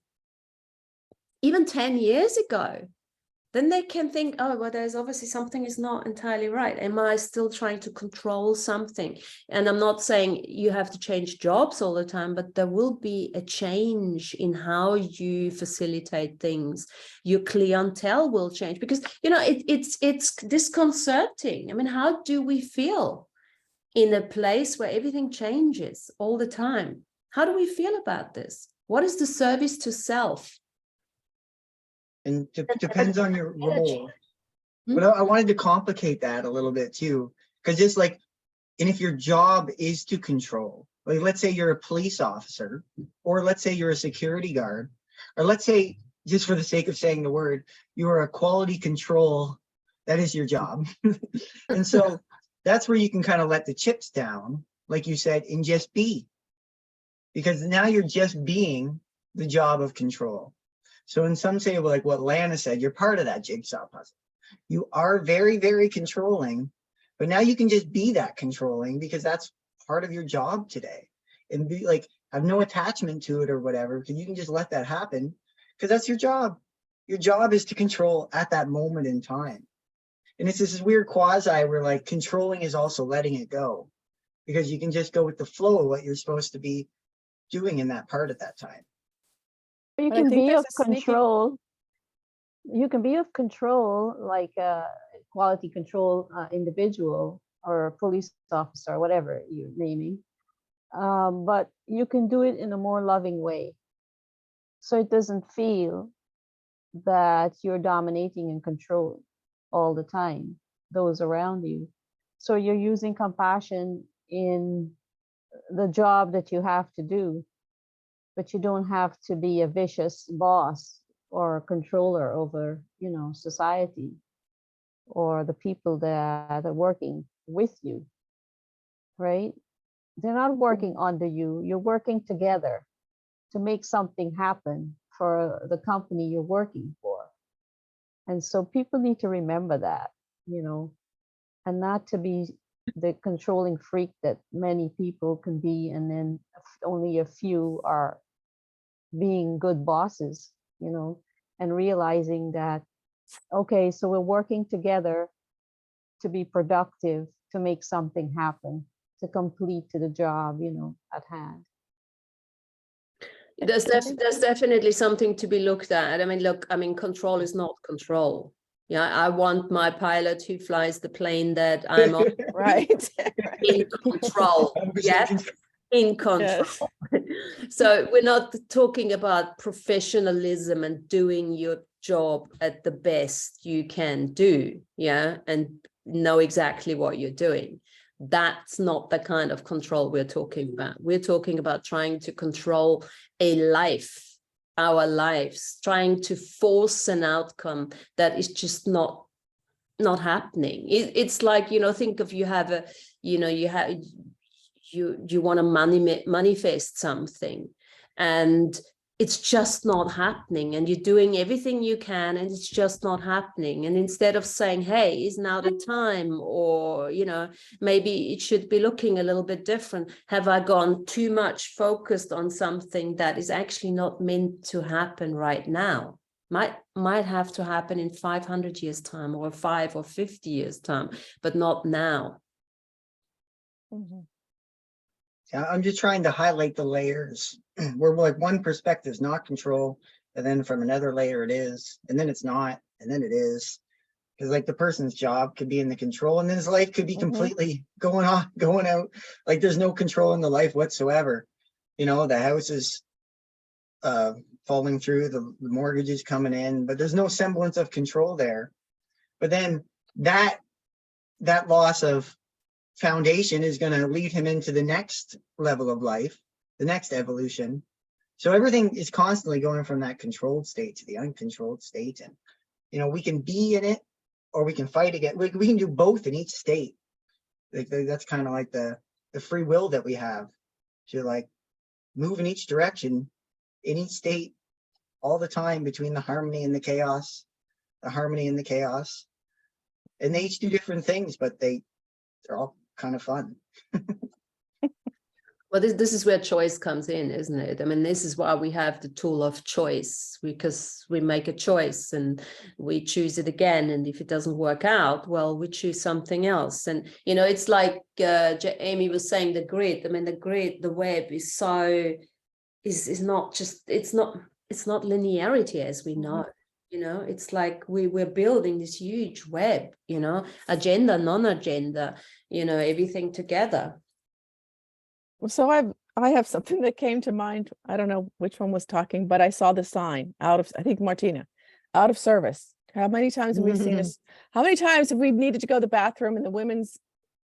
even 10 years ago, then they can think, oh, well, there's obviously something is not entirely right. Am I still trying to control something? And I'm not saying you have to change jobs all the time, but there will be a change in how you facilitate things. Your clientele will change, because, you know, it's disconcerting. I mean, how do we feel in a place where everything changes all the time? How do we feel about this? What is the service to self? And depends on your role. But I wanted to complicate that a little bit too, because just like, and if your job is to control, like let's say you're a police officer, or let's say you're a security guard, or let's say, just for the sake of saying the word, you are a quality control, that is your job. And so that's where you can kind of let the chips down, like you said, and just be. Because now you're just being the job of control. So in some say, like what Lana said, you're part of that jigsaw puzzle. You are very, very controlling, but now you can just be that controlling, because that's part of your job today. And be like, have no attachment to it or whatever, because you can just let that happen, because that's your job. Your job is to control at that moment in time. And it's this weird quasi where like controlling is also letting it go, because you can just go with the flow of what you're supposed to be doing in that part at that time. You But I can think be there's of a sneaky- control. You can be of control, like a quality control individual or a police officer, or whatever you're naming. But you can do it in a more loving way. So it doesn't feel that you're dominating and control all the time, those around you. So you're using compassion in the job that you have to do, but you don't have to be a vicious boss or controller over, you know, society or the people that are working with you, right? They're not working under you. You're working together to make something happen for the company you're working for. And so people need to remember that, you know, and not to be the controlling freak that many people can be, and then only a few are being good bosses, you know, and realizing that, okay, so we're working together to be productive, to make something happen, to complete the job, you know, at hand. There's definitely something to be looked at. I mean, look, I mean, control is not control. Yeah, I want my pilot who flies the plane that I'm on Right. in control. Yes, in control. Yes. So we're not talking about professionalism and doing your job at the best you can do, yeah, and know exactly what you're doing. That's not the kind of control we're talking about. We're talking about trying to control a life, our lives, trying to force an outcome that is just not happening. It's like, you know, think of, you have a, you know, you want to manifest something, and it's just not happening, and you're doing everything you can, and it's just not happening. And instead of saying, hey, is now the time, or, you know, maybe it should be looking a little bit different, have I gone too much focused on something that is actually not meant to happen right now? Might have to happen in 500 years time, or 5 or 50 years time, but not now. Mhm. Yeah, I'm just trying to highlight the layers where like one perspective is not control, and then from another layer it is, and then it's not, and then it is. Because like the person's job could be in the control, and then his life could be completely going out. Like there's no control in the life whatsoever. You know, the house is falling through, the mortgage is coming in, but there's no semblance of control there. But then that loss of foundation is going to lead him into the next level of life, the next evolution. So everything is constantly going from that controlled state to the uncontrolled state. And, you know, we can be in it, or we can fight again. We can do both in each state. Like that's kind of like the free will that we have to like move in each direction, in each state, all the time, between the harmony and the chaos, the harmony and the chaos. And they each do different things, but they're all kind of fun. Well, this is where choice comes in, isn't it? I mean, this is why we have the tool of choice, because we make a choice and we choose it again. And if it doesn't work out, well, we choose something else. And, you know, it's like Amy was saying, the grid. I mean, the web is so, is not just, it's not linearity as we know. You know, it's like we're building this huge web, you know, agenda, non-agenda, you know, everything together. So I have something that came to mind. I don't know which one was talking, but I saw the sign out of, I think Martina, out of service. How many times have we seen this? How many times have we needed to go to the bathroom and the women's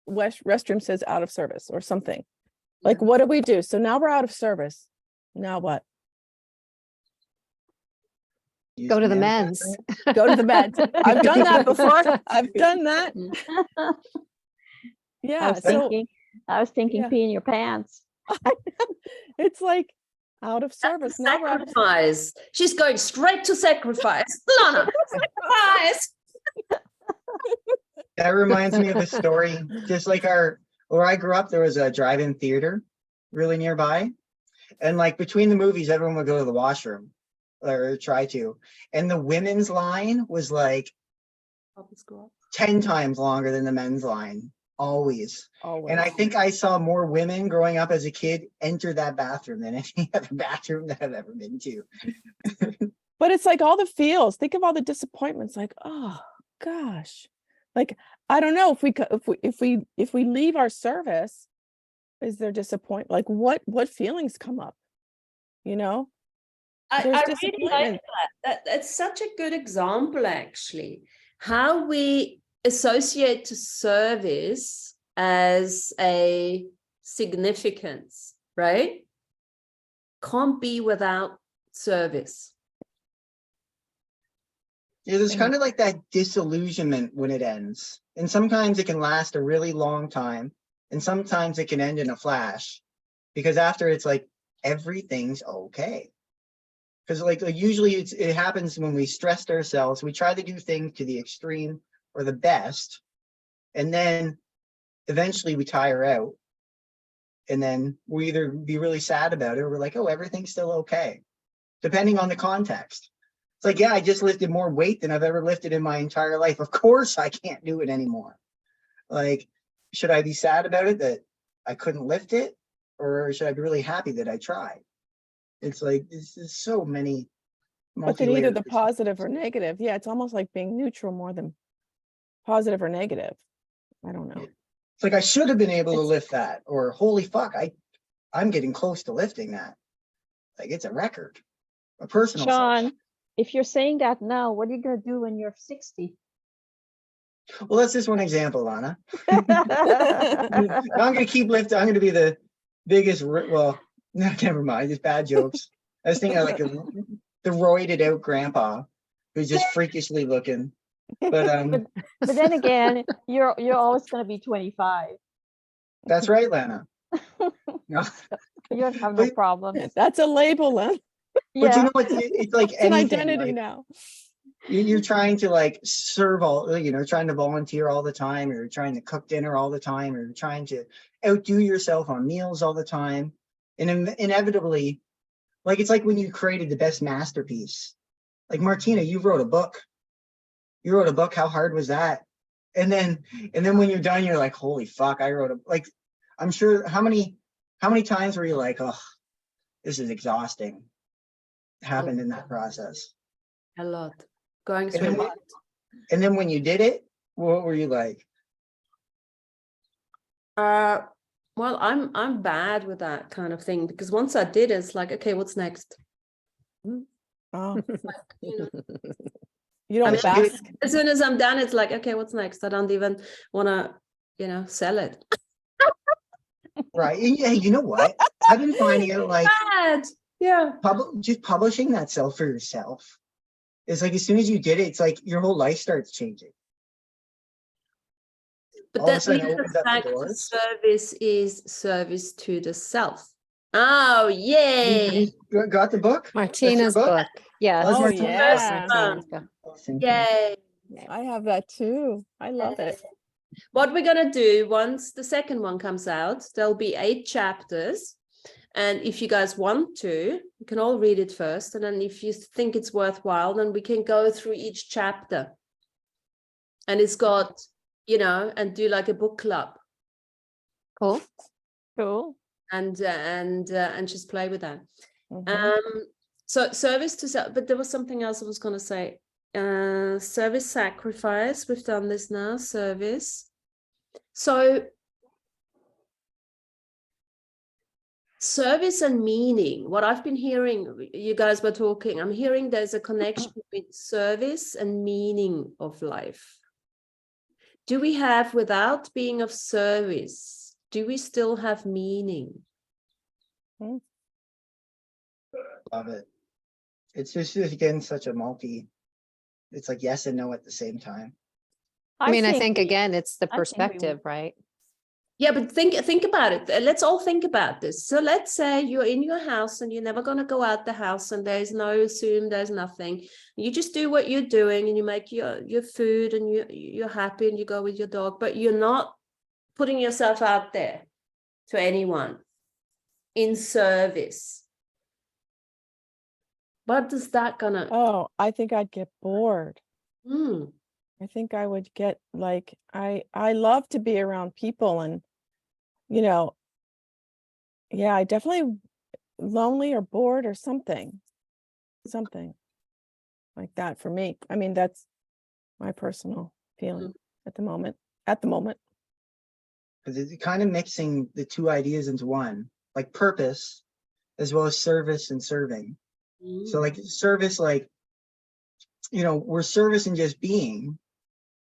restroom says out of service or something? Like, what do we do? So now we're out of service. Now what? Go to the men's. Go to the men's. I've done that before. I've done that. Yeah. I was thinking pee in your pants. It's like out of service. Now we're out of sacrifice. She's going straight to sacrifice. Lana, sacrifice. That reminds me of a story. Just like where I grew up, there was a drive-in theater really nearby. And like between the movies, everyone would go to the washroom or try to. And the women's line was like 10 times longer than the men's line. Always. And I think I saw more women growing up as a kid enter that bathroom than any other bathroom that I've ever been to. But it's like all the feels. Think of all the disappointments. Like, oh gosh, like I don't know if we leave our service, is there disappointment? Like what feelings come up? You know, I really like that. That's such a good example, actually. How we associate to service as a significance, right? Can't be without service. Yeah, there's kind of like that disillusionment when it ends. And sometimes it can last a really long time. And sometimes it can end in a flash. Because after it's like, everything's okay. Because like usually it happens when we stressed ourselves. We try to do things to the extreme or the best. And then eventually we tire out. And then we either be really sad about it or we're like, oh, everything's still okay, depending on the context. It's like, yeah, I just lifted more weight than I've ever lifted in my entire life. Of course, I can't do it anymore. Like, should I be sad about it that I couldn't lift it? Or should I be really happy that I tried? It's like, this is so many. But then either multi-layered the positive or negative. Yeah, it's almost like being neutral more than positive or negative. I don't know. It's like I should have been able to It's- lift that, or holy fuck, I'm getting close to lifting that. Like it's a record, a personal. Sean, if you're saying that now, what are you gonna do when you're 60? Well, that's just one example, Lana. I'm gonna keep lifting. I'm gonna be the biggest. Well, no, never mind. It's bad jokes. I was thinking of like the roided out grandpa who's just freakishly looking. But But then again, you're always gonna be 25. that's right, Lana. No. You don't have no But- problem. That's a label, Len. But you Yeah. know what? It's like It's an anything, identity like, now. you're trying to like serve all, trying to volunteer all the time, or you're trying to cook dinner all the time, or you're trying to outdo yourself on meals all the time. And inevitably, like, it's like when you created the best masterpiece. Like Martina, you wrote a book. You wrote a book. How hard was that? And then when you're done, you're like, holy fuck, I wrote like, I'm sure how many times were you like, oh, this is exhausting, happened in that process? A lot. Going And through a then, lot. and then when you did it, what were you like? Well, I'm bad with that kind of thing, because once I did it, it's like, okay, what's next? Oh, You know, you don't I mean, bask. as soon as I'm done, it's like, okay, what's next? I don't even want to, sell it. Right. And yeah, you know what? I've been finding it like Bad. Yeah. just publishing that self for yourself. It's like as soon as you did it, it's like your whole life starts changing. But All of a that sudden it leads opens us up the back to doors. service is service to the self. Oh, yay. You got the book? Martina's book. Yes. Oh, Martina's yeah. Martina's book. Yay. I have that too. I love it. What we're going to do once the second one comes out, there'll be 8 chapters. And if you guys want to, you can all read it first. And then if you think it's worthwhile, then we can go through each chapter. And it's got, and do like a book club Cool. Cool. and just play with that. Mhm. So service to self, but there was something else I was going to say. Service sacrifice. We've done this now. Service. So service and meaning. What I've been hearing, you guys were talking, I'm hearing there's a connection between service and meaning of life. Do we have, without being of service, do we still have meaning? Love it. It's just again such a it's like yes and no at the same time. I mean, I think we- again, it's the I think we perspective, right? Yeah, but think about it. Let's all think about this. So let's say you're in your house and you're never going to go out the house, and there's no Zoom, there's nothing. You just do what you're doing and you make your food and you're happy and you go with your dog, but you're not putting yourself out there to anyone in service. What is that gonna? Oh, I think I'd get bored. Hmm. I think I would get like, I love to be around people and, yeah, I definitely lonely or bored or something like that for me. I mean, that's my personal feeling at the moment. Because it's kind of mixing the two ideas into one, like purpose as well as service and serving. So like service, like, we're service and just being,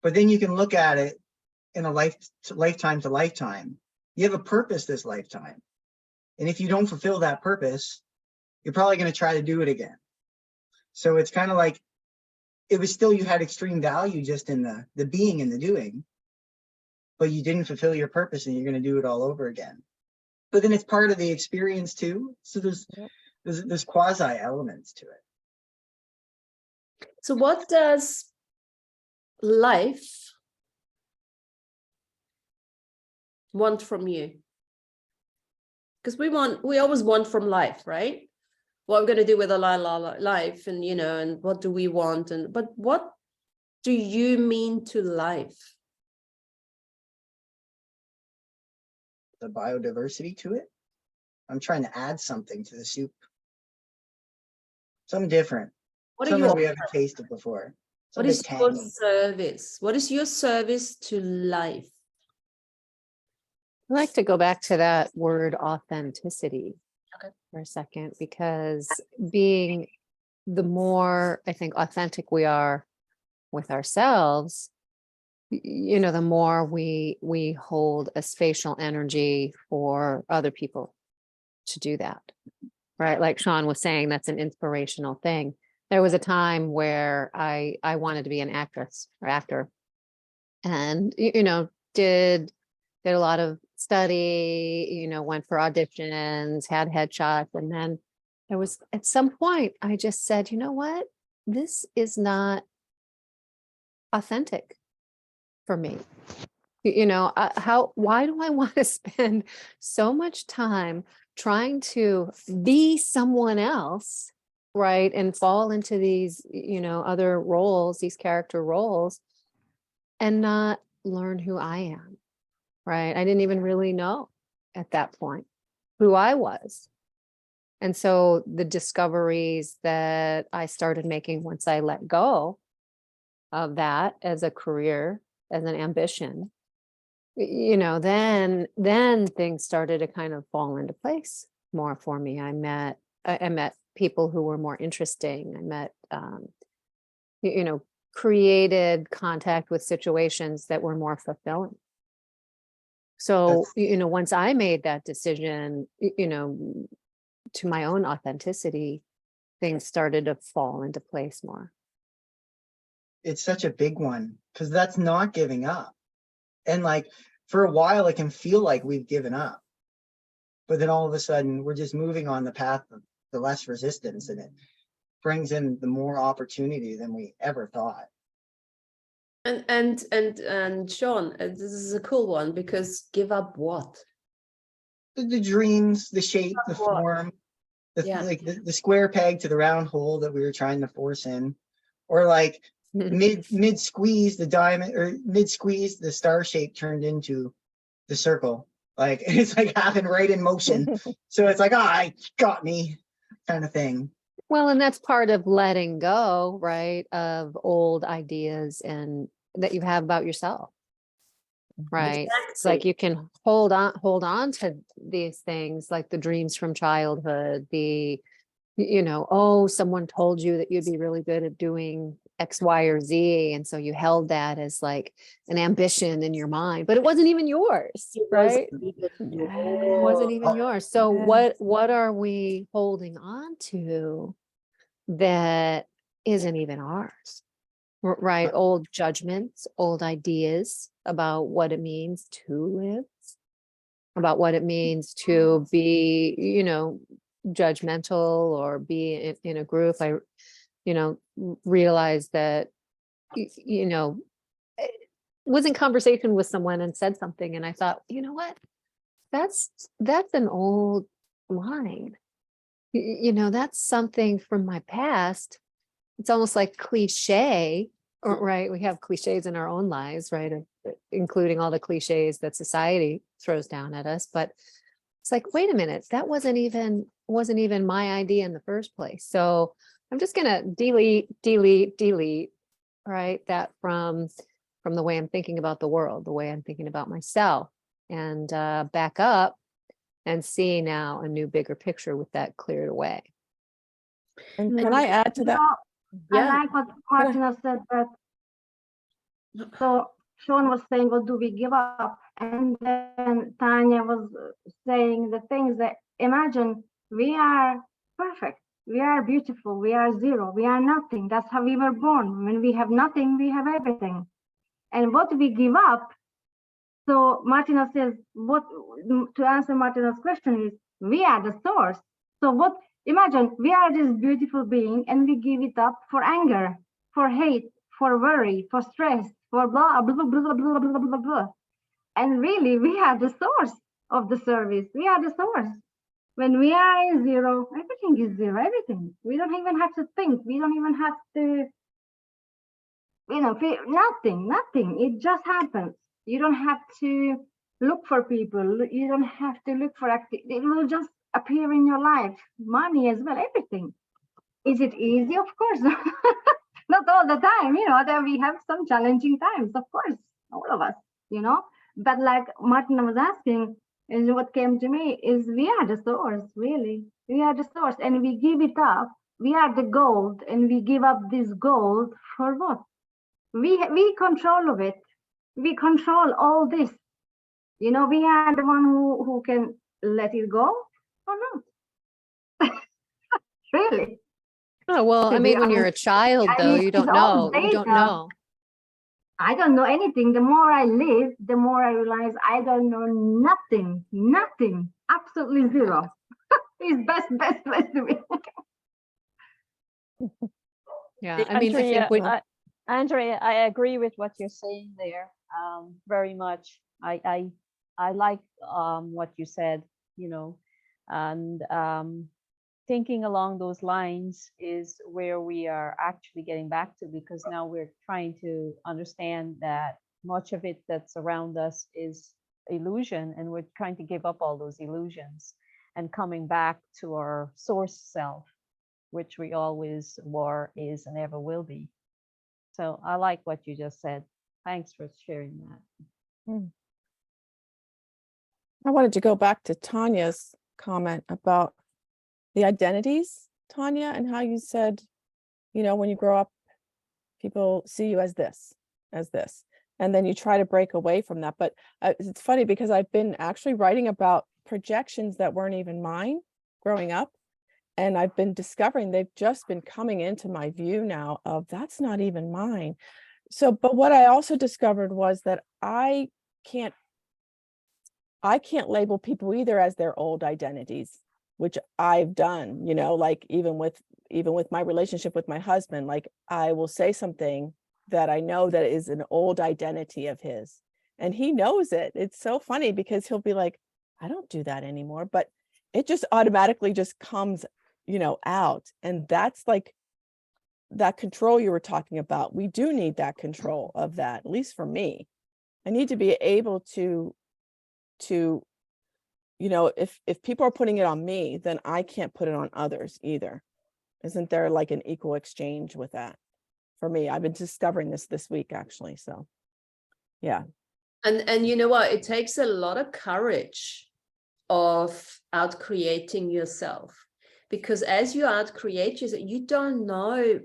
but then you can look at it in a lifetime to lifetime. You have a purpose this lifetime. And if you don't fulfill that purpose, you're probably going to try to do it again. So it's kind of like, it was still, you had extreme value just in the being and the doing, but you didn't fulfill your purpose and you're going to do it all over again. But then it's part of the experience too. So there's quasi elements to it. So what does life want from you? Because we always want from life, right? What we're going to do with our life, and and what do we want, but what do you mean to life? The biodiversity to it. I'm trying to add something to the soup. Something different. What are Something you? we haven't tasted before. What is your service? What is your service to life? I'd like to go back to that word authenticity for a second, because being the more, I think, authentic we are with ourselves, the more we hold a spatial energy for other people to do that, right? Like Sean was saying, that's an inspirational thing. There was a time where I wanted to be an actress or actor, and did a lot of study, went for auditions, had headshots, and then there was at some point I just said, you know what, this is not authentic for me. Why do I want to spend so much time trying to be someone else, right, and fall into these other roles, these character roles, and not learn who I am, right? I didn't even really know at that point who I was. And so the discoveries that I started making once I let go of that as a career, as an ambition, then things started to kind of fall into place more for me. I met people who were more interesting. I met, created contact with situations that were more fulfilling. So, once I made that decision, to my own authenticity, things started to fall into place more. It's such a big one, because that's not giving up. And like for a while, it can feel like we've given up, but then all of a sudden we're just moving on the path of the less resistance, and it brings in the more opportunity than we ever thought. And Sean, this is a cool one, because give up what? The dreams, the shape, the form, the square peg to the round hole that we were trying to force in, or like mid squeeze the diamond, or mid squeeze the star shape turned into the circle. Like it's like happened right in motion. So it's like, I got me kind of thing. Well, and that's part of letting go, right, of old ideas and that you have about yourself, right? Exactly. It's like you can hold on to these things, like the dreams from childhood, someone told you that you'd be really good at doing X, Y, or Z. And so you held that as like an ambition in your mind, but it wasn't even yours, right? It wasn't even yours. So what are we holding on to that isn't even ours, right? Old judgments, old ideas about what it means to live, about what it means to be, judgmental or be in a group. I realized that, was in conversation with someone and said something, and I thought, you know what, that's an old line. That's something from my past. It's almost like cliche, right? We have cliches in our own lives, right? Including all the cliches that society throws down at us. But it's like, wait a minute, that wasn't even my idea in the first place. So I'm just gonna delete, right? That from the way I'm thinking about the world, the way I'm thinking about myself, and back up and see now a new, bigger picture with that cleared away. And can I add to that? I like what Martina said, that so Sean was saying, what do we give up? And then Tanya was saying the things that, imagine, we are perfect, we are beautiful, we are zero, we are nothing. That's how we were born. When we have nothing, we have everything. And what we give up, so Martina says, to answer Martina's question is, we are the source. So imagine, we are this beautiful being and we give it up for anger, for hate, for worry, for stress, for blah, blah, blah, blah, blah, blah, blah, blah. And really, we are the source of the service. We are the source. When we are in zero, everything is zero, everything. We don't even have to think. We don't even have to, feel nothing. It just happens. You don't have to look for people. You don't have to look for activity. It will just appear in your life. Money as well, everything. Is it easy? Of course. Not all the time, there we have some challenging times, of course, all of us, But like Martin was asking, and what came to me is we are the source, really. We are the source, and we give it up. We are the gold, and we give up this gold for what? We control of it. We control all this. We are the one who can let it go or not. Really. Oh, well, I mean, when you're a child, though, you don't know. You don't know. I don't know anything. The more I live, the more I realize I don't know nothing, absolutely zero. It's best place to be. Yeah, I mean, Andrea, I agree with what you're saying there, very much. I like what you said, and thinking along those lines is where we are actually getting back to, because now we're trying to understand that much of it that's around us is illusion, and we're trying to give up all those illusions and coming back to our source self, which we always were, is, and ever will be. So I like what you just said. Thanks for sharing that. I wanted to go back to Tanya's comment about the identities, Tanya, and how you said, when you grow up, people see you as this, and then you try to break away from that. But it's funny because I've been actually writing about projections that weren't even mine growing up. And I've been discovering they've just been coming into my view now of that's not even mine. So, but what I also discovered was that I can't label people either as their old identities, which I've done, like even with my relationship with my husband, like I will say something that I know that is an old identity of his, and he knows it. It's so funny because he'll be like, I don't do that anymore, but it just automatically just comes, out. And that's like that control you were talking about. We do need that control of that, at least for me. I need to be able to if people are putting it on me, then I can't put it on others either. Isn't there like an equal exchange with that? For me, I've been discovering this week, actually. So, yeah. And you know what? It takes a lot of courage of out-creating yourself, because as you out-create yourself, you don't know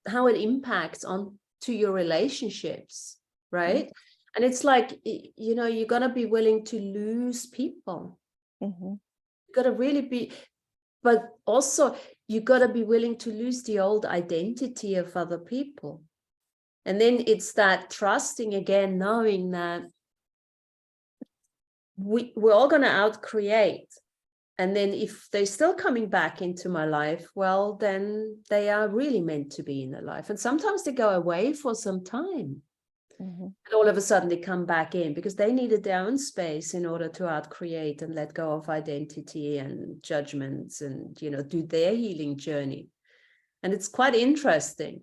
how it impacts on to your relationships, right? Mm-hmm. And it's like, you're going to be willing to lose people. Mm-hmm. You got to really be, but also you got to be willing to lose the old identity of other people. And then it's that trusting again, knowing that we're all going to out-create. And then if they're still coming back into my life, well, then they are really meant to be in the life. And sometimes they go away for some time. Mm-hmm. And all of a sudden they come back in because they needed their own space in order to out-create and let go of identity and judgments and, do their healing journey. And it's quite interesting.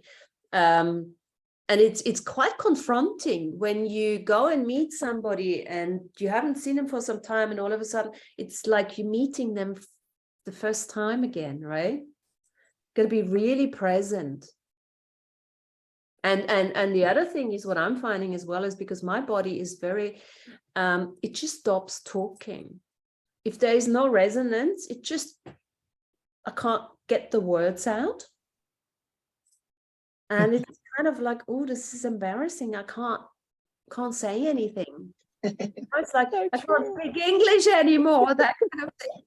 And it's quite confronting when you go and meet somebody and you haven't seen them for some time, and all of a sudden it's like you're meeting them the first time again, right? Got to be really present. And the other thing is, what I'm finding as well is because my body is very, it just stops talking. If there is no resonance, I can't get the words out. And it's kind of like, oh, this is embarrassing. I can't say anything. It's like, so I can't speak English anymore, that kind of thing,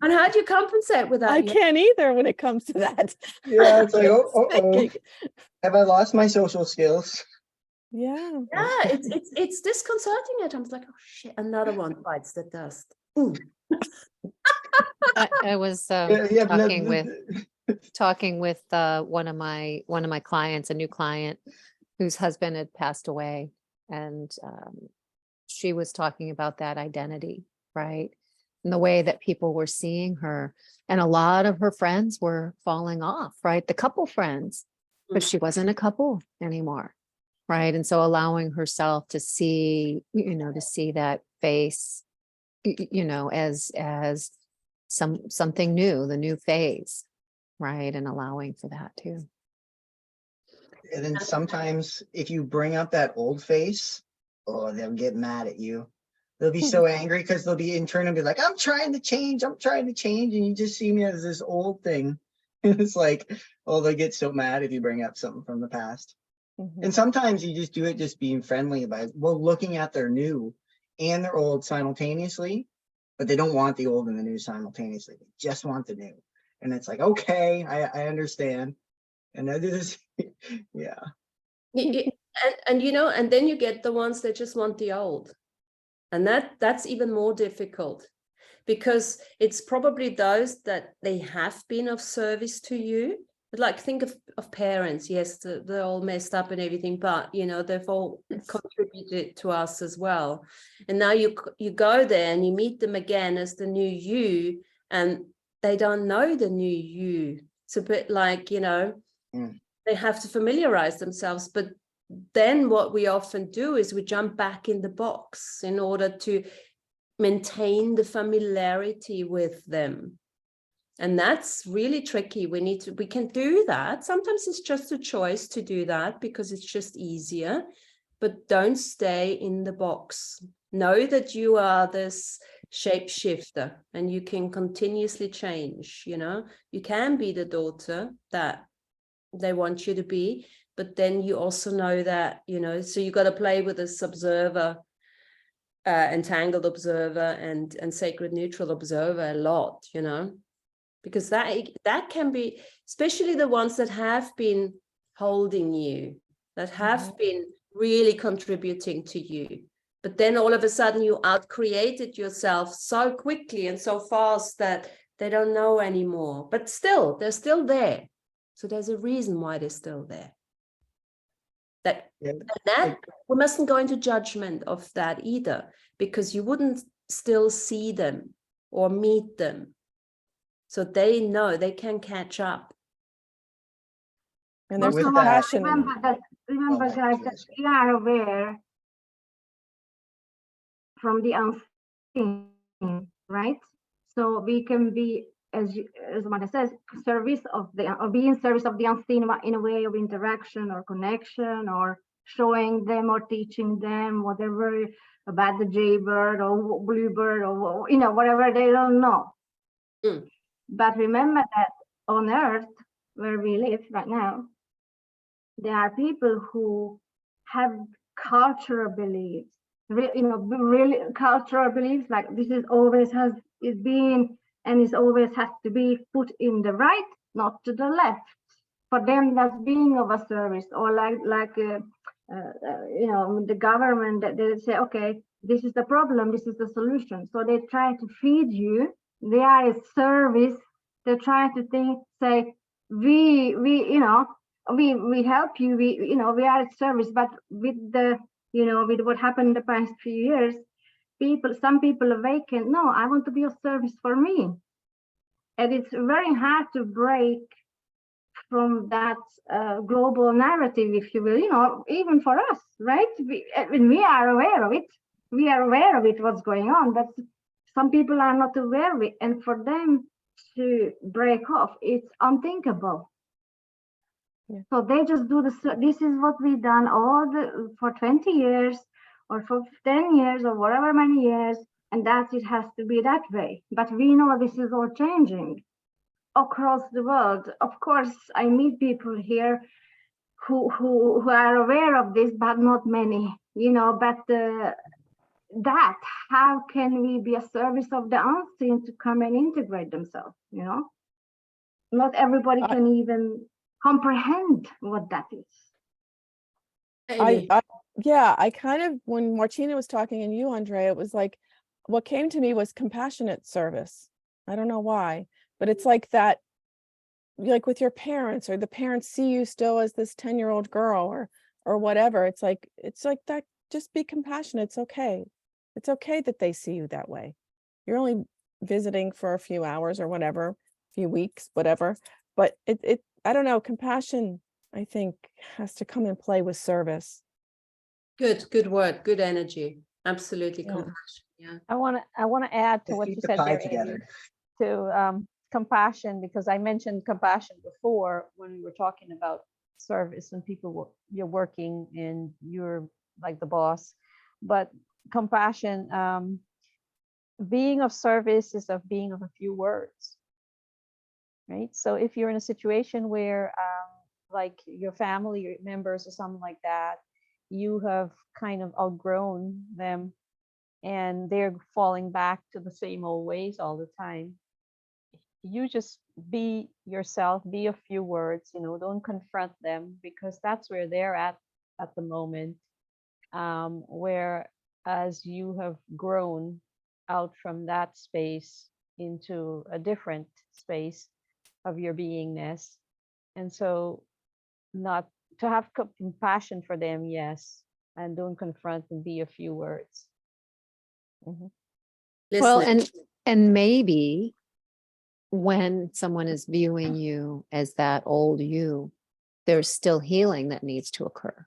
And how do you compensate with that? I can't either when it comes to that. Yeah, it's like, oh, have I lost my social skills? Yeah. Yeah, it's disconcerting at times. Like, oh shit, another one bites the dust. Ooh. I was talking with one of my clients, a new client whose husband had passed away, and she was talking about that identity, right? And the way that people were seeing her. And a lot of her friends were falling off, right? The couple friends, but she wasn't a couple anymore, right? And so allowing herself to see, to see that face, as something new, the new phase, right? And allowing for that too. And then sometimes if you bring up that old face, oh, they'll get mad at you. They'll be so angry because they'll be in turn and be like, I'm trying to change. And you just see me as this old thing. And it's like, oh, they get so mad if you bring up something from the past. And sometimes you just do it just being friendly by, looking at their new and their old simultaneously, but they don't want the old and the new simultaneously. They just want the new. And it's like, okay, I understand. And I do this, yeah. And then you get the ones that just want the old. And that's even more difficult, because it's probably those that they have been of service to you. But like, think of parents. Yes, they're all messed up and everything, but they've all contributed to us as well. And now you go there and you meet them again as the new you, and they don't know the new you. It's a bit like, they have to familiarize themselves. But then what we often do is we jump back in the box in order to maintain the familiarity with them. And that's really tricky. We can do that. Sometimes it's just a choice to do that because it's just easier, but don't stay in the box. Know that you are this shapeshifter and you can continuously change. You can be the daughter that they want you to be, but then you also know that, so you got to play with this observer, entangled observer and sacred neutral observer a lot, because that can be, especially the ones that have been holding you, that have been really contributing to you. But then all of a sudden you outcreated yourself so quickly and so fast that they don't know anymore. But still, they're still there. So there's a reason why they're still there. That we mustn't go into judgment of that either, because you wouldn't still see them or meet them. So they know they can catch up. And there's With compassion. Remember guys, that we are aware from the unseen, right? So we can be, as Mata says, be in service of the unseen in a way of interaction or connection, or showing them or teaching them whatever about the jaybird or bluebird or whatever they don't know. But remember that on Earth, where we live right now, there are people who have cultural beliefs, really cultural beliefs, like this is always is being and is always has to be put in the right, not to the left. For them, that's being of a service, or the government, that they say, okay, this is the problem, this is the solution. So they try to feed you. They are a service. They try to say, we help you. We are at service. But with with what happened in the past few years, some people awaken. No, I want to be of service for me, and it's very hard to break from that global narrative, if you will. Even for us, right? We are aware of it. We are aware of it, what's going on, but some people are not aware of it, and for them to break off, it's unthinkable. Yeah. So they just do this is what we've done for 20 years or for 10 years or whatever many years, and that it has to be that way. But we know this is all changing across the world. Of course, I meet people here who are aware of this, but not many, but that how can we be a service of the unseen to come and integrate themselves? Not everybody can even comprehend what that is. I kind of, when Martina was talking and you, Andrea, it was like, what came to me was compassionate service. I don't know why, but it's like that, like with your parents, or the parents see you still as this 10-year-old girl or whatever. It's like that just be compassionate. It's okay. It's okay that they see you that way. You're only visiting for a few hours or whatever, few weeks, whatever. But I don't know, compassion, I think, has to come and play with service. Good word, good energy. Absolutely, Yeah. compassion. Yeah. I want to add to Let's what eat you the said pie there, Amy, together. to compassion, because I mentioned compassion before when we were talking about service and people you're working and you're like the boss. But compassion, being of service is of being of a few words, right? So if you're in a situation where like your family members or something like that, you have kind of outgrown them and they're falling back to the same old ways all the time, you just be yourself, be a few words, don't confront them, because that's where they're at the moment. Whereas you have grown out from that space into a different space of your beingness. And so not to have compassion for them, yes, and don't confront and be a few words. Well, Listening. and maybe when someone is viewing you as that old you, there's still healing that needs to occur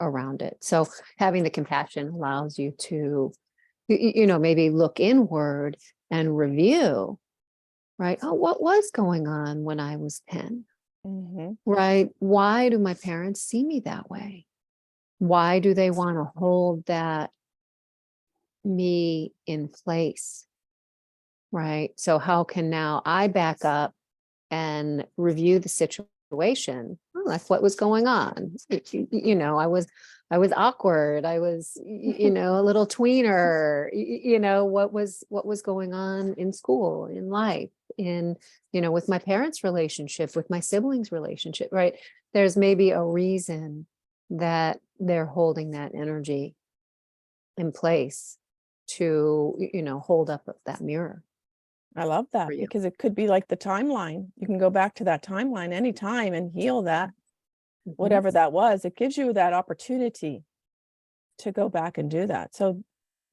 around it. So having the compassion allows you to, maybe look inward and review, right? Oh, what was going on when I was 10? Right? Why do my parents see me that way? Why do they want to hold that me in place? Right? So how can now I back up and review the situation? Like what was going on? I was awkward. I was, a little tweener. What was going on in school, in life, with my parents' relationship, with my siblings' relationship, right? There's maybe a reason that they're holding that energy in place to, hold up that mirror. I love that, because it could be like the timeline. You can go back to that timeline anytime and heal that, whatever that was. It gives you that opportunity to go back and do that. So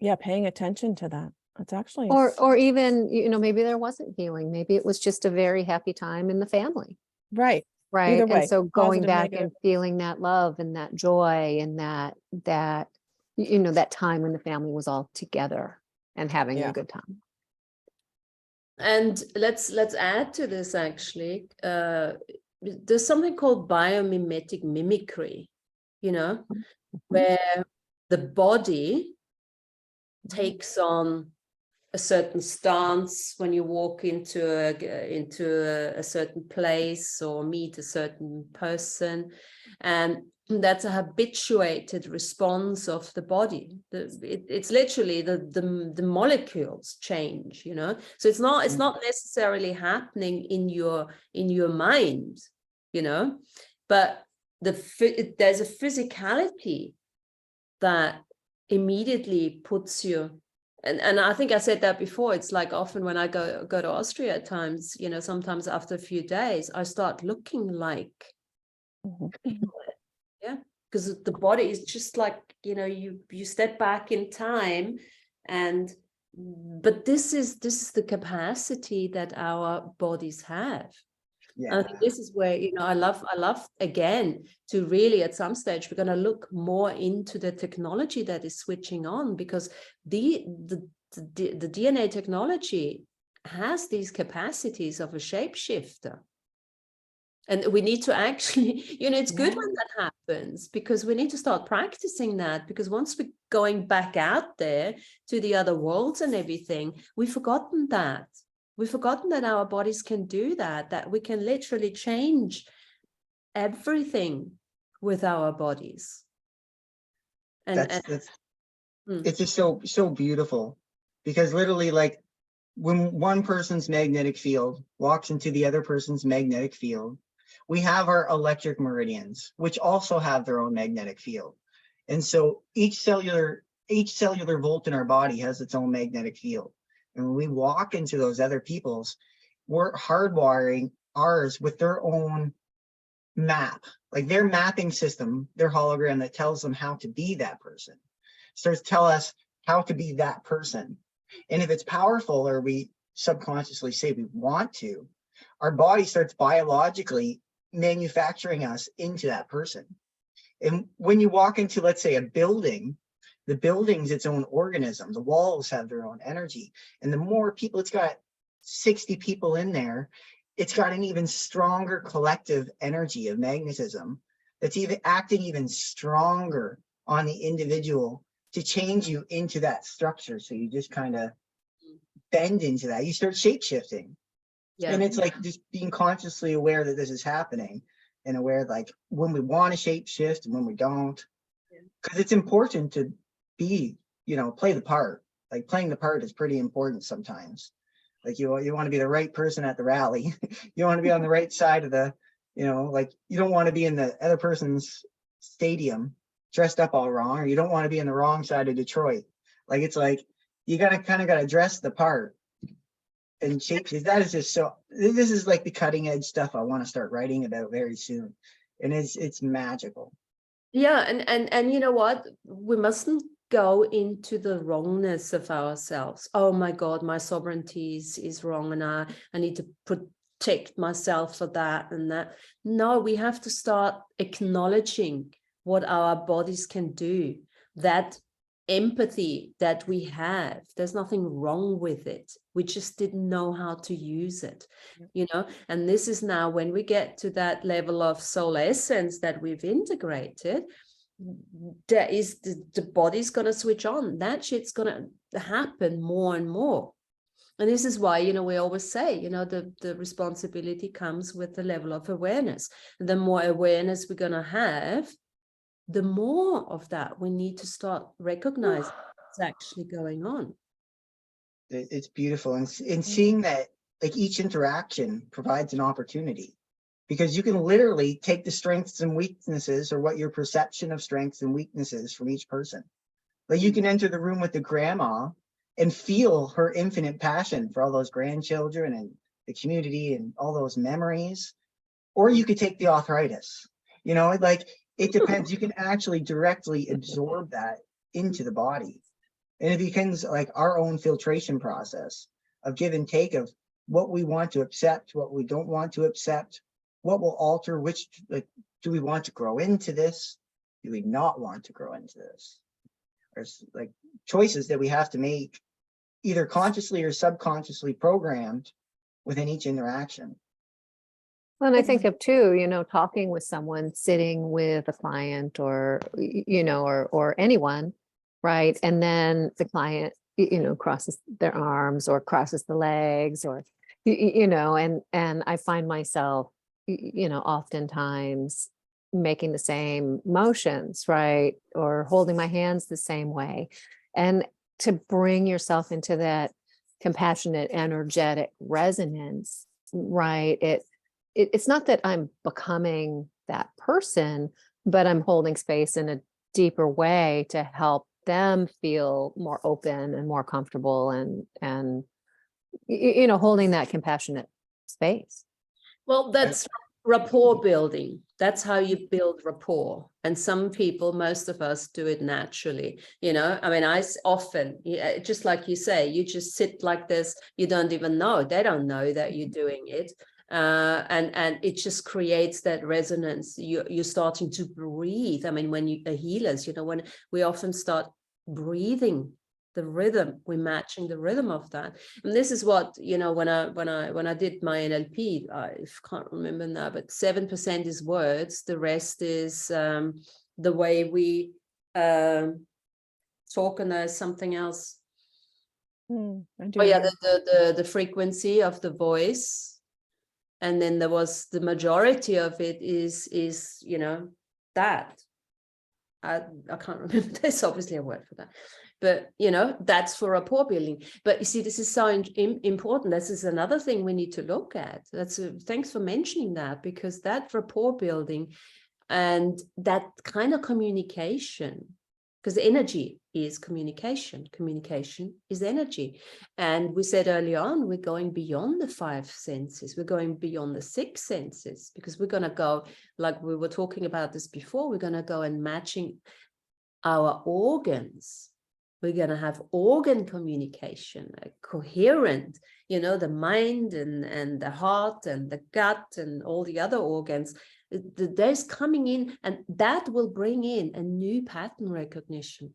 yeah, paying attention to that. That's actually, or even, maybe there wasn't healing. Maybe it was just a very happy time in the family. right. Right. Either way, And so going positive, back negative. and feeling that love and that joy and that that time when the family was all together and having a good time. And let's add to this actually. There's something called biomimetic mimicry, where the body takes on a certain stance when you walk into a certain place or meet a certain person, and that's a habituated response of the body. It's literally the molecules change, so it's not necessarily happening in your mind, but there's a physicality that immediately puts you. And I think I said that before. It's like often when I go to Austria at times, sometimes after a few days, I start looking like, yeah, because the body is just like, you step back in time, but this is the capacity that our bodies have. Yeah. I think this is where, I love again to really at some stage, we're going to look more into the technology that is switching on, because the DNA technology has these capacities of a shapeshifter. And we need to actually, it's good when that happens, because we need to start practicing that, because once we're going back out there to the other worlds and everything, we've forgotten that. We've forgotten that our bodies can do that we can literally change everything with our bodies. It's just so beautiful, because literally, like, when one person's magnetic field walks into the other person's magnetic field, we have our electric meridians, which also have their own magnetic field. And so each cellular volt in our body has its own magnetic field. And when we walk into those other people's, we're hardwiring ours with their own map, like their mapping system, their hologram that tells them how to be that person, starts to tell us how to be that person. And if it's powerful, or we subconsciously say we want to, our body starts biologically manufacturing us into that person. And when you walk into, let's say, a building, the building's its own organism. The walls have their own energy. And the more people, it's got 60 people in there, it's got an even stronger collective energy of magnetism that's even acting even stronger on the individual to change you into that structure. So you just kind of bend into that. You start shape-shifting. Yeah. And it's like just being consciously aware that this is happening, and aware like when we want to shape shift and when we don't. Because it's important to be, play the part. Like playing the part is pretty important sometimes. Like you want to be the right person at the rally. You want to be on the right side of the, like you don't want to be in the other person's stadium dressed up all wrong, or you don't want to be in the wrong side of Detroit. Like it's like you gotta dress the part and shape. That is just so. This is like the cutting edge stuff I want to start writing about very soon, and it's magical. Yeah, and you know what? We mustn't go into the wrongness of ourselves. Oh my God, my sovereignty is wrong, and I need to protect myself for that and that. No, we have to start acknowledging what our bodies can do. That empathy that we have, there's nothing wrong with it. We just didn't know how to use it, and this is now when we get to that level of soul essence that we've integrated, there is the body's going to switch on. That shit's going to happen more and more. And this is why, we always say, the responsibility comes with the level of awareness. The more awareness we're going to have, the more of that we need to start recognizing what's actually going on. It's beautiful. And seeing that like each interaction provides an opportunity, because you can literally take the strengths and weaknesses, or what your perception of strengths and weaknesses from each person. Like you can enter the room with the grandma and feel her infinite passion for all those grandchildren and the community and all those memories. Or you could take the arthritis, like it depends. You can actually directly absorb that into the body. And it becomes like our own filtration process of give and take of what we want to accept, what we don't want to accept, what will alter, which, like, do we want to grow into this? Do we not want to grow into this? There's like choices that we have to make, either consciously or subconsciously programmed within each interaction. Well, and I think of too, talking with someone, sitting with a client or anyone, right? And then the client, crosses their arms or crosses the legs, or, and I find myself, oftentimes making the same motions, right? Or holding my hands the same way. And to bring yourself into that compassionate, energetic resonance, right? It's not that I'm becoming that person, but I'm holding space in a deeper way to help them feel more open and more comfortable, and holding that compassionate space. Well, that's rapport building. That's how you build rapport. And some people, most of us, do it naturally. I often, just like you say, you just sit like this. You don't even know. They don't know that you're doing it. And it just creates that resonance. You're starting to breathe. When you are healers, when we often start breathing the rhythm, we're matching the rhythm of that. And this is what, when I did my NLP, I can't remember now, but 7% is words, the rest is the way we talk, and there's something else. The frequency of the voice. And then there was the majority of it is that. I can't remember. There's obviously a word for that. But, that's for rapport building. But you see, this is so important. This is another thing we need to look at. Thanks for mentioning that, because that rapport building and that kind of communication because energy is communication. Communication is energy. And we said early on, we're going beyond the 5 senses. We're going beyond the 6 senses, because we're going to go, like we were talking about this before, we're going to go and matching our organs. We're going to have organ communication, a coherent, you know, the mind and the heart and the gut and all the other organs. There's coming in, and that will bring in a new pattern recognition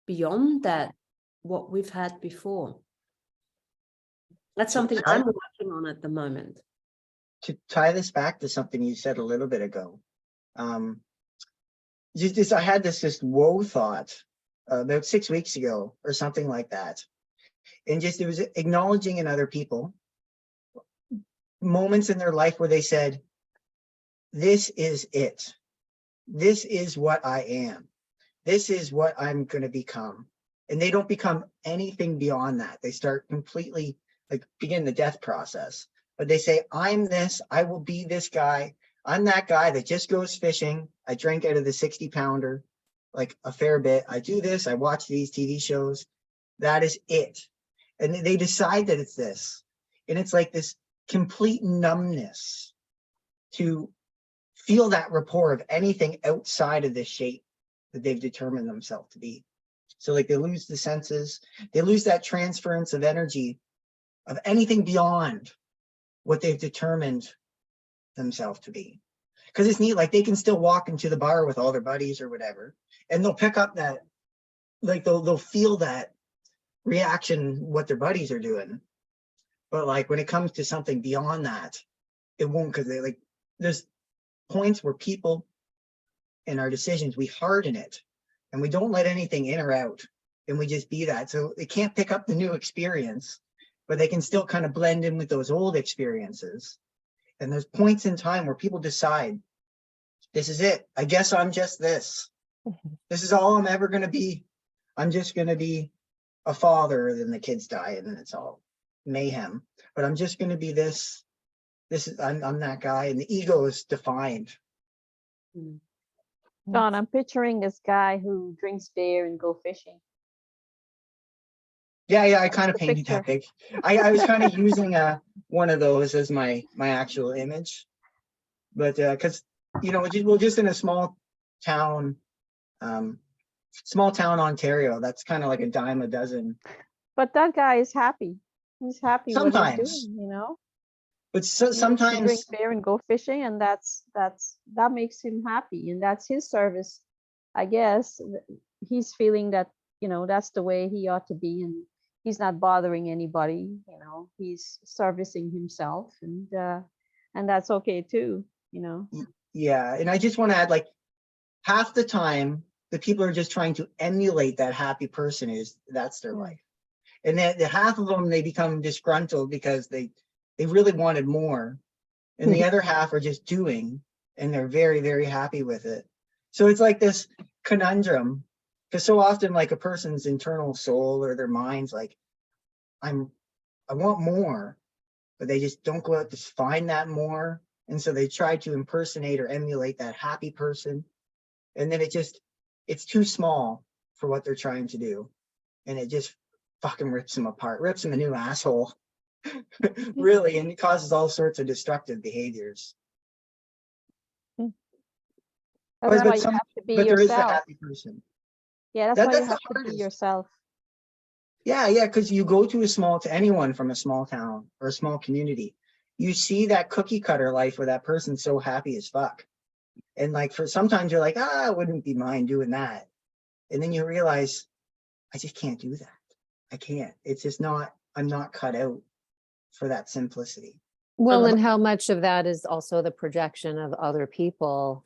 beyond that, what we've had before. That's something I'm working on at the moment. To tie this back to something you said a little bit ago, I had this whoa thought about 6 weeks ago or something like that. And it was acknowledging in other people moments in their life where they said, this is it. This is what I am. This is what I'm going to become. And they don't become anything beyond that. They start completely, like, begin the death process. But they say, I'm this, I will be this guy. I'm that guy that just goes fishing. I drink out of the 60-pounder, like a fair bit. I do this, I watch these TV shows. That is it. And they decide that it's this. And it's like this complete numbness to feel that rapport of anything outside of the shape that they've determined themselves to be. So like they lose the senses, they lose that transference of energy of anything beyond what they've determined themselves to be. Because it's neat, like they can still walk into the bar with all their buddies or whatever, and they'll pick up that, like they'll feel that reaction, what their buddies are doing. But like when it comes to something beyond that, it won't, because they like, there's points where people in our decisions, we harden it and we don't let anything in or out, and we just be that. So they can't pick up the new experience, but they can still kind of blend in with those old experiences. And there's points in time where people decide, this is it. I guess I'm just this. This is all I'm ever going to be. I'm just going to be a father, then the kids die, and then it's all mayhem. But I'm just going to be this. I'm that guy, and the ego is defined. John, I'm picturing this guy who drinks beer and go fishing. Yeah, I kind of painted that picture. I was kind of using one of those as my actual image, but because we're just in a small town Ontario. That's kind of like a dime a dozen. But that guy is happy. He's happy sometimes. What he's doing, But sometimes he drink beer and go fishing, and that makes him happy, and that's his service. I guess he's feeling that that's the way he ought to be, and he's not bothering anybody. He's servicing himself, and that's okay too. Yeah, and I just want to add, like, half the time the people are just trying to emulate that happy person. That's their life, and then the half of them, they become disgruntled because they really wanted more, and the other half are just doing, and they're very, very happy with it. So it's like this conundrum, because so often, like, a person's internal soul or their mind's like, I want more, but they just don't go out to find that more, and so they try to impersonate or emulate that happy person, and then it's too small for what they're trying to do, and it just fucking rips them apart, rips them a new asshole. Really, and it causes all sorts of destructive behaviors. That's why you have to be yourself. There is the happy person. Yeah, that's why you have to be yourself. Yeah, because you go to anyone from a small town or a small community, you see that cookie cutter life where that person's so happy as fuck. And like sometimes you're like, I wouldn't be mind doing that. And then you realize, I just can't do that. I can't. It's just I'm not cut out for that simplicity. Well, and how much of that is also the projection of other people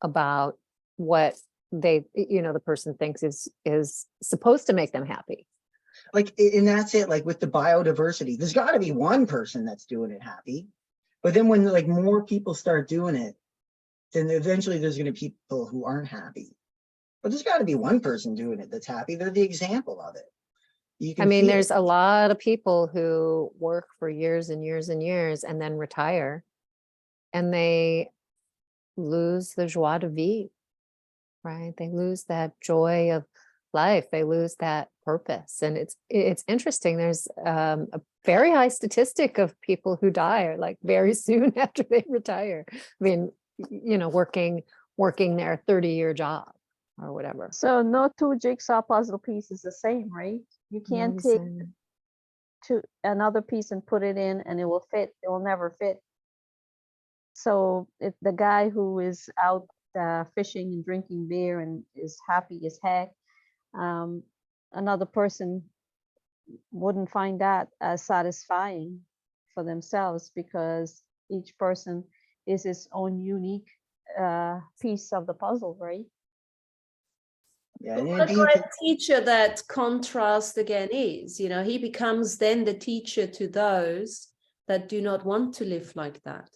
about what they, the person thinks is supposed to make them happy. Like, and that's it. Like with the biodiversity, there's got to be one person that's doing it happy. But then when like more people start doing it, then eventually there's going to be people who aren't happy. But there's got to be one person doing it that's happy. They're the example of it. There's a lot of people who work for years and years and years and then retire, and they lose the joie de vivre. right? They lose that joy of life. They lose that purpose. And it's interesting. There's a very high statistic of people who die like very soon after they retire. I mean, working their 30-year job or whatever. So no two jigsaw puzzle pieces the same, right? You can't take to another piece and put it in and it will fit. It will never fit. So if the guy who is out fishing and drinking beer and is happy as heck, another person wouldn't find that as satisfying for themselves, because each person is his own unique piece of the puzzle, right? Yeah, and What a great teacher that contrast again is, he becomes then the teacher to those that do not want to live like that.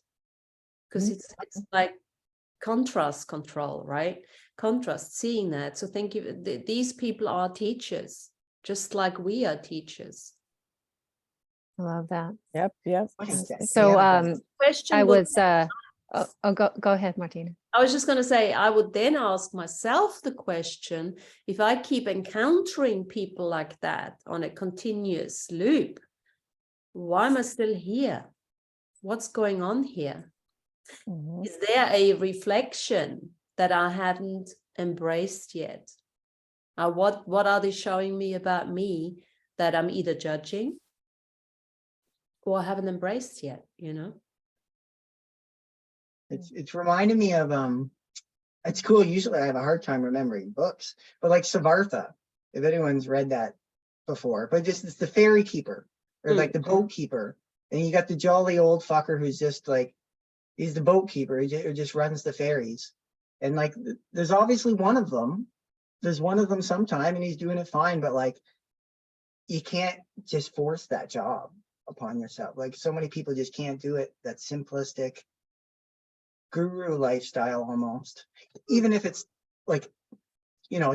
Because it's like contrast control, right? Contrast, seeing that. So think these people are teachers, just like we are teachers. I love that. Yep. So Question I was, go ahead, Martina. I was just going to say, I would then ask myself the question, if I keep encountering people like that on a continuous loop, why am I still here? What's going on here? Mhm. Is there a reflection that I haven't embraced yet? What are they showing me about me that I'm either judging or I haven't embraced yet, It's reminded me of it's cool. Usually I have a hard time remembering books, but like Siddhartha, if anyone's read that before, but just it's the ferry keeper or like the boat keeper, and you got the jolly old fucker who's just like, he's the boat keeper who just runs the ferries, and like there's obviously one of them. There's one of them sometime, and he's doing it fine, but like you can't just force that job upon yourself. Like so many people just can't do it. That simplistic guru lifestyle almost, even if it's like,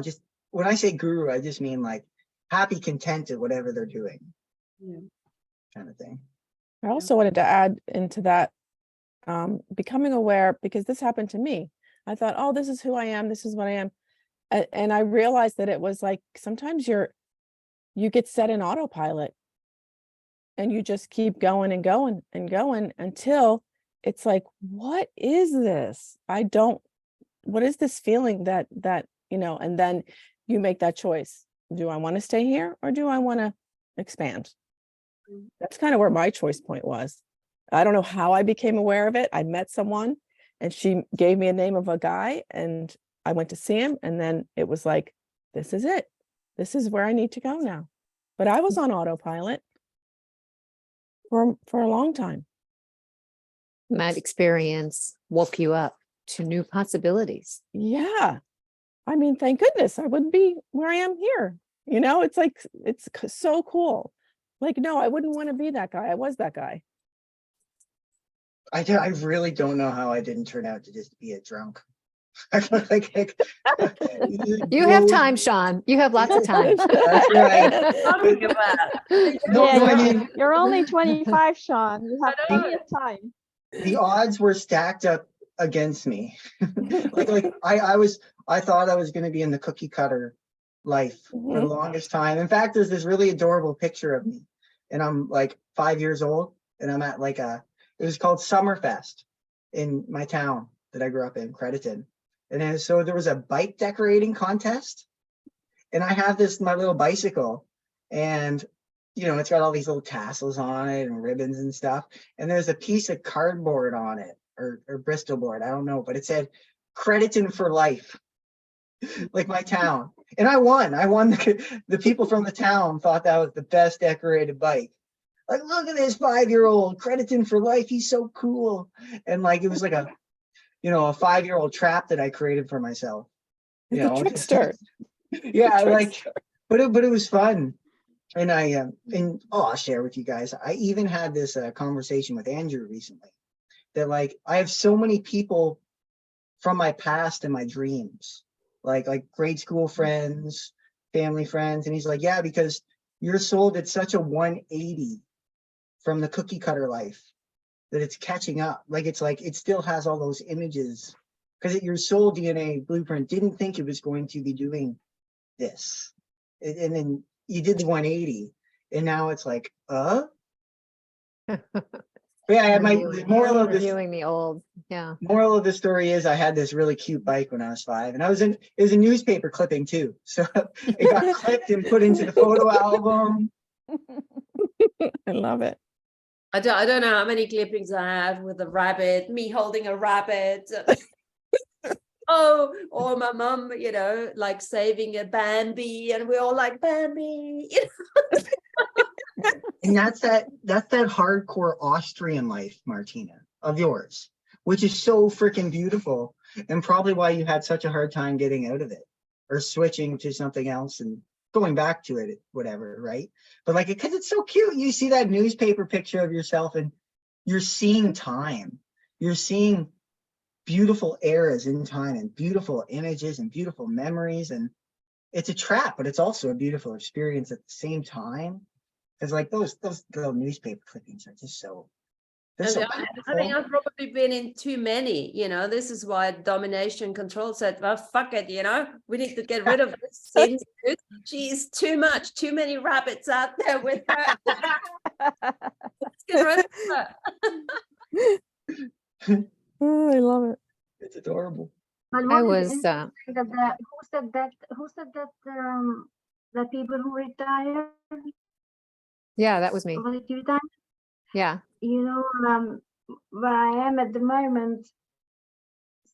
just when I say guru, I just mean like happy, content at whatever they're doing, kind of thing. I also wanted to add into that, becoming aware, because this happened to me. I thought, oh, this is who I am. This is what I am. And I realized that it was like, sometimes you get set in autopilot and you just keep going and going and going until it's like, what is this? What is this feeling that, and then you make that choice. Do I want to stay here or do I want to expand? That's kind of where my choice point was. I don't know how I became aware of it. I met someone and she gave me a name of a guy and I went to see him. And then it was like, this is it. This is where I need to go now. But I was on autopilot for a long time. That experience woke you up to new possibilities. Yeah. I mean, thank goodness I wouldn't be where I am here. It's like, it's so cool. Like, no, I wouldn't want to be that guy. I was that guy. I really don't know how I didn't turn out to just be a drunk. You have time, Sean. You have lots of time. That's right. Talking about. No, I mean, you're only 25, Sean. You have plenty of time. the odds were stacked up against me. I thought I was going to be in the cookie cutter life for the longest time. In fact, there's this really adorable picture of me, and I'm like 5 years old, and I'm at like it was called Summerfest in my town that I grew up in, Crediton. And then so there was a bike decorating contest, and I have my little bicycle, and it's got all these little tassels on it and ribbons and stuff. And there's a piece of cardboard on it, or Bristol board, I don't know, but it said Crediton for life, like my town. And I won. The people from the town thought that was the best decorated bike. Like, look at this 5-year-old, Crediton for life. He's so cool. And like, it was like a 5-year-old trap that I created for myself. It's a trickster. Yeah, like, but it was fun. And I'll share with you guys. I even had this conversation with Andrew recently that like, I have so many people from my past in my dreams, like grade school friends, family friends. And he's like, yeah, because your soul did such a 180 from the cookie cutter life that it's catching up. Like, it's like, it still has all those images because your soul DNA blueprint didn't think it was going to be doing this. And then you did the 180, and now it's like, yeah, my moral of this, Reviewing the old, yeah. moral of the story is I had this really cute bike when I was 5, and it was a newspaper clipping too. So it got clipped and put into the photo album. I love it. I don't know how many clippings I have with a rabbit, me holding a rabbit. Oh, or my mum, you know, like saving a Bambi, and we're all like, Bambi, you know. And that's that hardcore Austrian life, Martina, of yours, which is so freaking beautiful, and probably why you had such a hard time getting out of it or switching to something else and going back to it, whatever, right? But like, because it's so cute. You see that newspaper picture of yourself and you're seeing time. You're seeing beautiful eras in time and beautiful images and beautiful memories. And it's a trap, but it's also a beautiful experience at the same time. Because like those little newspaper clippings are just so, they're so I powerful. think I've probably been in too many, you know. This is why domination control said, well, fuck it, you know, we need to get rid of this sin. She's too much, too many rabbits out there with her. Let's get rid of her. Oh, I love it. It's adorable. But I what is was, interesting who said that the people who retire, yeah, that was me. volunteer time, Yeah. you know, where I am at the moment,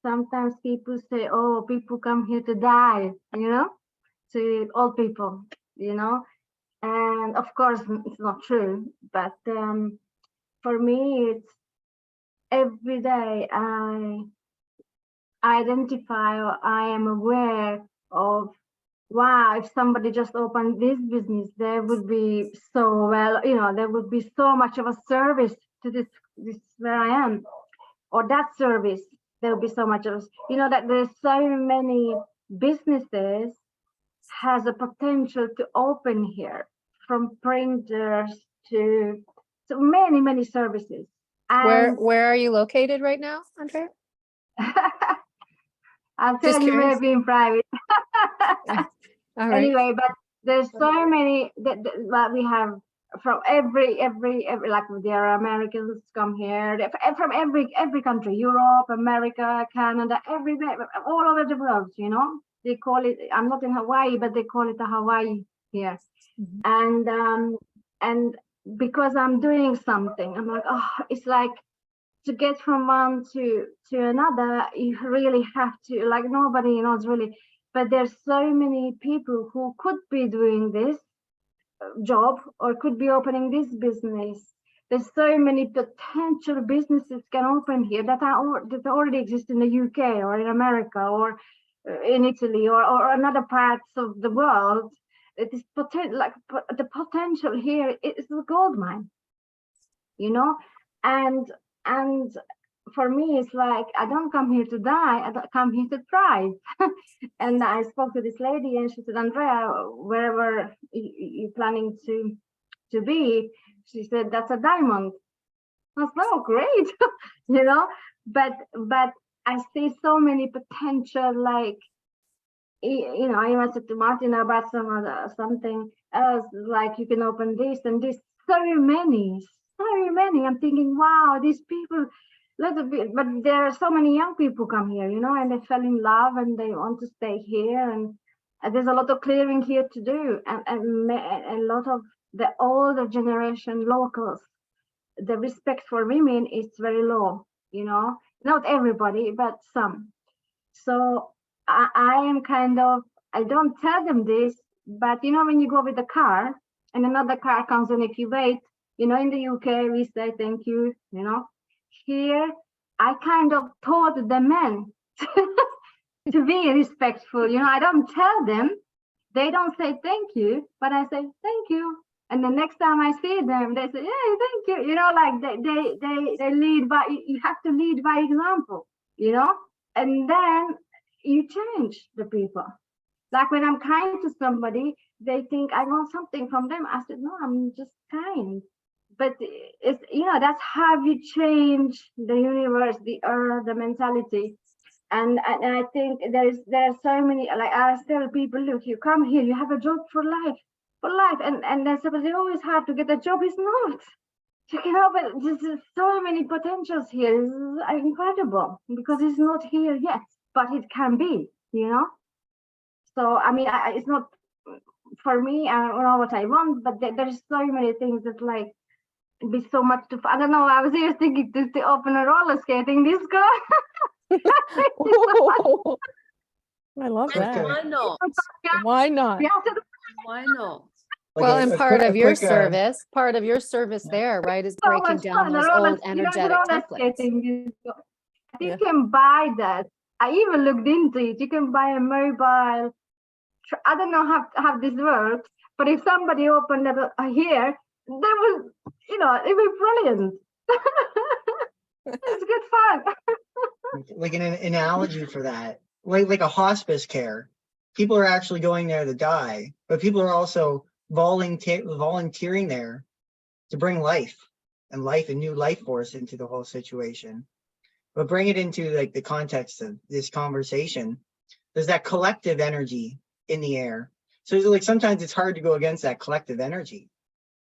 sometimes people say, oh, people come here to die, you know, to old people, you know, and of course it's not true, but for me, it's every day I identify or I am aware of, wow, if somebody just opened this business, there would be so well, you know, there would be so much of a service to this where I am, or that service, there would be so much of, you know, that there's so many businesses has a potential to open here, from printers to many services. And Where are you located right now, Andrea? I'll Just tell you curious. maybe in private. All right. Anyway, but there's so many that we have from every like there are Americans come here from every country, Europe, America, Canada, everywhere, all over the world, you know. They call it, I'm not in Hawaii, but they call it a Hawaii here. Mm-hmm. And because I'm doing something, I'm like, oh, it's like, to get from one to another, you really have to, like, nobody knows really, but there's so many people who could be doing this job or could be opening this business. There's so many potential businesses can open here that already exist in the UK or in America or in Italy or another parts of the world. It is like the potential here is a gold mine, you know. And for me, it's like, I don't come here to die, I come here to thrive. And I spoke to this lady and she said, Andrea, wherever you're planning to be, she said, that's a diamond. I was like, oh, great, you know, but I see so many potential, like, you know, I said to Martin about something else, like you can open this and this, so many. I'm thinking, wow, these people, little bit, but there are so many young people come here, you know, and they fell in love and they want to stay here, and there's a lot of clearing here to do, and a lot of the older generation locals, the respect for women is very low, you know, not everybody, but some. So I am kind of, I don't tell them this, but you know, when you go with the car and another car comes, and if you wait, you know, in the UK, we say thank you, you know. Here, I kind of taught the men to be respectful. You know, I don't tell them, they don't say thank you, but I say thank you. And the next time I see them, they say, yeah, thank you. You know, like they lead by, you have to lead by example, you know, and then you change the people. Like when I'm kind to somebody, they think I want something from them. I said, no, I'm just kind. But it's, you know, that's how you change the universe, the earth, the mentality. And I think there are so many, like I tell people, look, you come here, you have a job for life, and then suppose it's always hard to get a job. Is not. You know, but there's so many potentials here. It's incredible because it's not here yet, but it can be, you know. So I mean, it's not for me. I don't know what I want, but there's so many things that like be so much to. I don't know. I was here thinking to open a roller skating disco. I love Okay. that. Why not? Why not? Yeah, Why not? Like Well, a- and a part quick- of a your quick, service, part of your service yeah. there, right, is so breaking much down fun. those old energetic templates. Skating disco. You Yeah. can buy that. I even looked into it. You can buy a mobile. I don't know how this works, but if somebody opened it here, there was, you know, it was brilliant. It's good fun. like an analogy for that, like a hospice care. People are actually going there to die, but people are also volunteering there to bring life and new life force into the whole situation. But bring it into like the context of this conversation. There's that collective energy in the air. So like sometimes it's hard to go against that collective energy.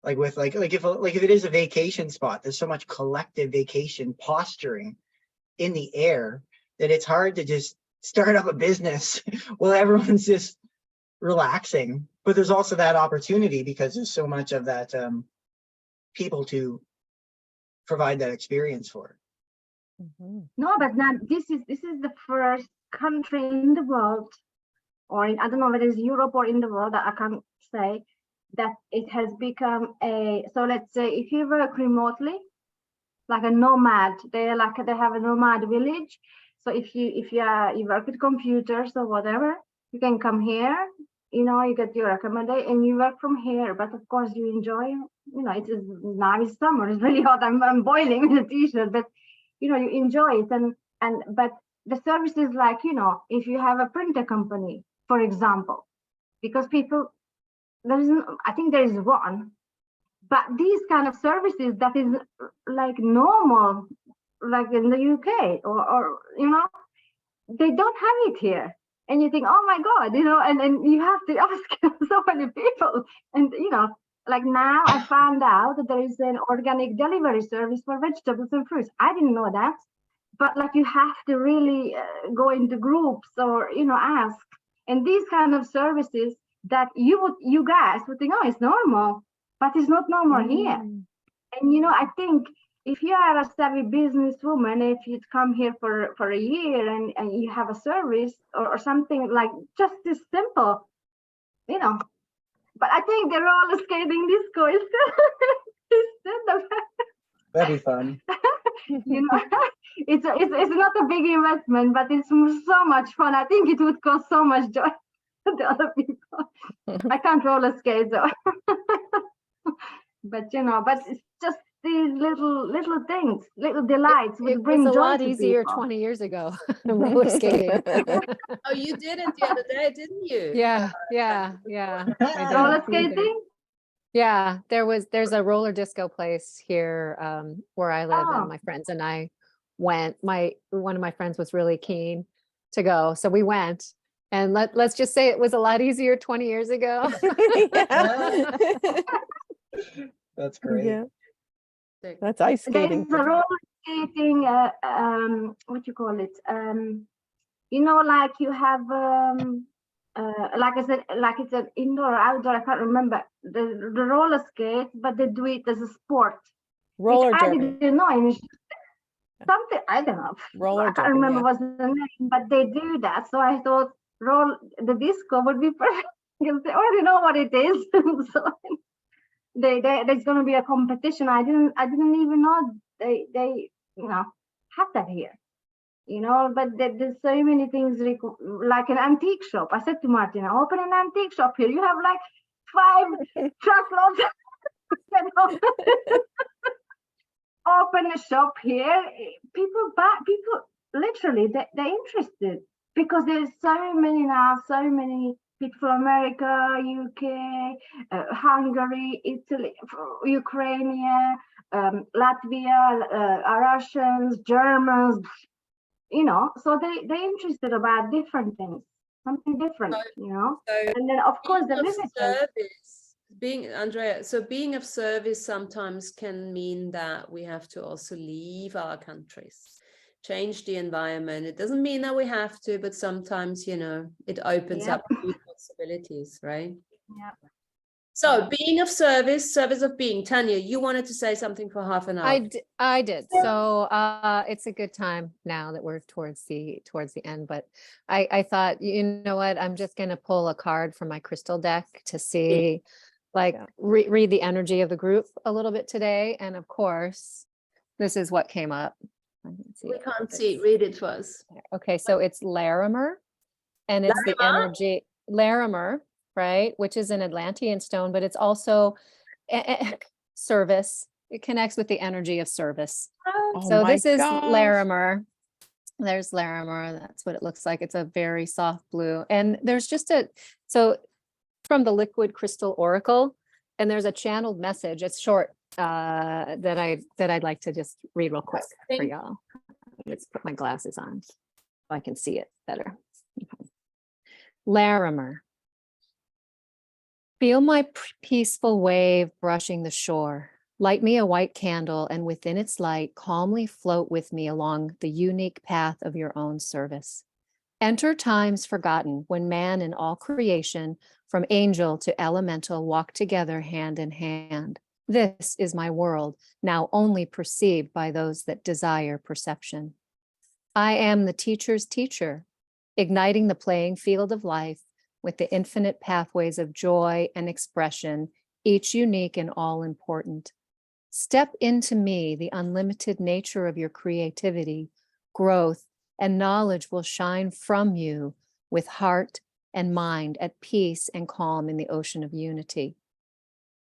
Like with like if it is a vacation spot, there's so much collective vacation posturing in the air that it's hard to just start up a business while everyone's just relaxing. But there's also that opportunity because there's so much of that people to provide that experience for. No, but now this is the first country in the world, or in, I don't know whether it's Europe or in the world, I can't say, that it has become a, so let's say if you work remotely, like a nomad, they have a nomad village. So if you work with computers or whatever, you can come here, you know, you get your accommodation and you work from here. But of course you enjoy, you know, it is now it's summer, it's really hot, I'm boiling in a t-shirt, but you know, you enjoy it. But the service is like, you know, if you have a printer company, for example, because people, I think there is one, but these kind of services that is like normal, like in the UK or you know, they don't have it here. And you think, oh my God, you know, and you have to ask so many people. And you know, like now I found out that there is an organic delivery service for vegetables and fruits. I didn't know that. But like you have to really go into groups or, you know, ask. And these kind of services that you guys would think, oh, it's normal, but it's not normal here. And you know, I think if you are a savvy businesswoman, if you come here for a year and you have a service or something like just this simple, you know. But I think the roller skating disco is still the That'd be fun. you know, it's not a big investment, but it's so much fun. I think it would cause so much joy to other people. I can't roller skate though. But you know, but it's just these little things, little delights would It bring was a joy lot to easier people. 20 years ago, roller skating. Oh, you did it the other day, didn't you? Yeah. I did. Roller skating? Yeah, there's a roller disco place here where I live, Oh. and my friends and I went. One of my friends was really keen to go, so we went. And let's just say it was a lot easier 20 years ago. That's great. Yeah. That's ice skating. There's a roller skating, what you call it? You know, like you have, like I said, like it's an indoor or outdoor, I can't remember the roller skate, but they do it as a sport. Roller which I derby. didn't know. Something, I don't know. Roller I can't derby, remember yeah. what's the name, but they do that. So I thought the disco would be perfect. Because they already know what it is. So there's going to be a competition. I didn't even know they you know have that here. You know, but there's so many things like an antique shop. I said to Martina, open an antique shop here. You have like 5 truckloads. You know? Open a shop here. People literally they're interested because there's so many people from America, UK, Hungary, Italy, Ukraine, Latvia, Russians, Germans, so they're interested about different things, something different, So and then of course the being of visitors. service, Andrea, so being of service sometimes can mean that we have to also leave our countries, change the environment. It doesn't mean that we have to, but sometimes, it opens Yeah. up new possibilities, right? Yeah. So being of service of being. Tanya, you wanted to say something for half an hour. I did. So it's a good time now that we're towards the end, but I thought, you know what, I'm just gonna pull a card from my crystal deck to see, like, read the energy of the group a little bit today. And of course, this is what came up. We can't see. Read it to us. Okay, so it's Larimer, and it's the energy Larimer, right? Which is an Atlantean stone, but it's also service. It connects with the energy of service. Oh So my this is gosh. Larimer. There's Larimer. That's what it looks like. It's a very soft blue. And there's just so from the Liquid Crystal Oracle, and there's a channeled message. It's short, that I'd like to just read real quick for y'all. Let's put my glasses on so I can see it better. Okay. Larimer. Feel my peaceful wave brushing the shore. Light me a white candle, and within its light, calmly float with me along the unique path of your own service. Enter times forgotten when man and all creation, from angel to elemental, walk together hand in hand. This is my world, now only perceived by those that desire perception. I am the teacher's teacher, igniting the playing field of life with the infinite pathways of joy and expression, each unique and all important. Step into me, the unlimited nature of your creativity, growth, and knowledge will shine from you with heart and mind at peace and calm in the ocean of unity.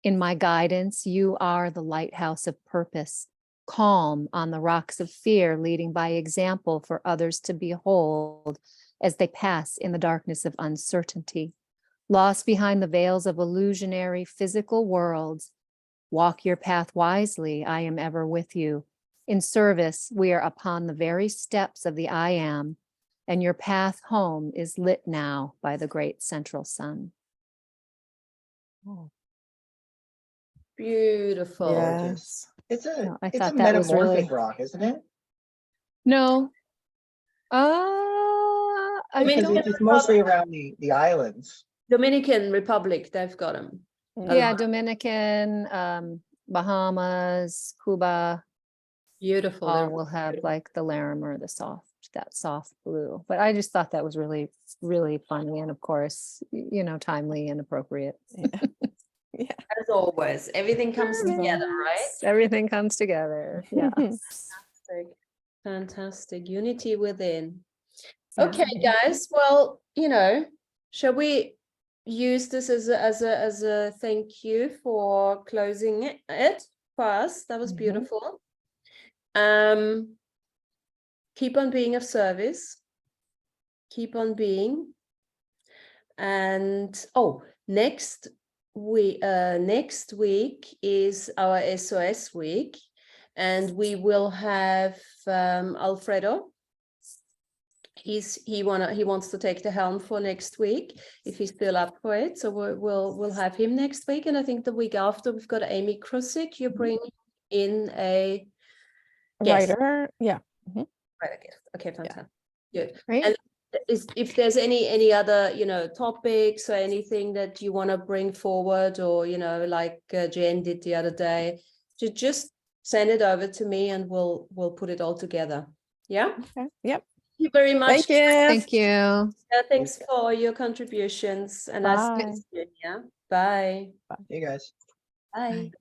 In my guidance, you are the lighthouse of purpose, calm on the rocks of fear, leading by example for others to behold as they pass in the darkness of uncertainty. Lost behind the veils of illusionary physical worlds, walk your path wisely, I am ever with you. In service, we are upon the very steps of the I am, and your path home is lit now by the great central sun. Oh. Beautiful. Yes. It's a No, I it's a thought that was metamorphic really- rock, isn't it? No. I mean, Because don't- it's mostly around the islands. Dominican Republic, they've got them. Yeah, Dominican, Bahamas, Cuba, Beautiful. all They're will have like the Larimer, that soft blue. But I just thought that was really, really funny. And of course, timely and appropriate. Yeah. as always. Everything comes together, right? Everything comes together. Yeah. Fantastic. Fantastic. Unity within. Yeah. Okay, guys. Well, shall we use this as a thank you for closing it for us? That was Mhm. beautiful. Keep on being of service. Keep on being. And next week is our SOS week, and we will have Alfredo. He wants to take the helm for next week if he's still up for it. So we'll have him next week, and I think the week after we've got Amy Krusik. You bring in a guest. Writer. Yeah. Mhm. Right, I guess. Okay, fantastic. Good. Great. And if there's any other topics or anything that you want to bring forward, or like Jen did the other day, just send it over to me and we'll put it all together. Yeah. Okay. Yep. Thank you very much. Thank you. Thank you. Thanks for your contributions, and Bye. yeah. Bye. Hey guys. Bye.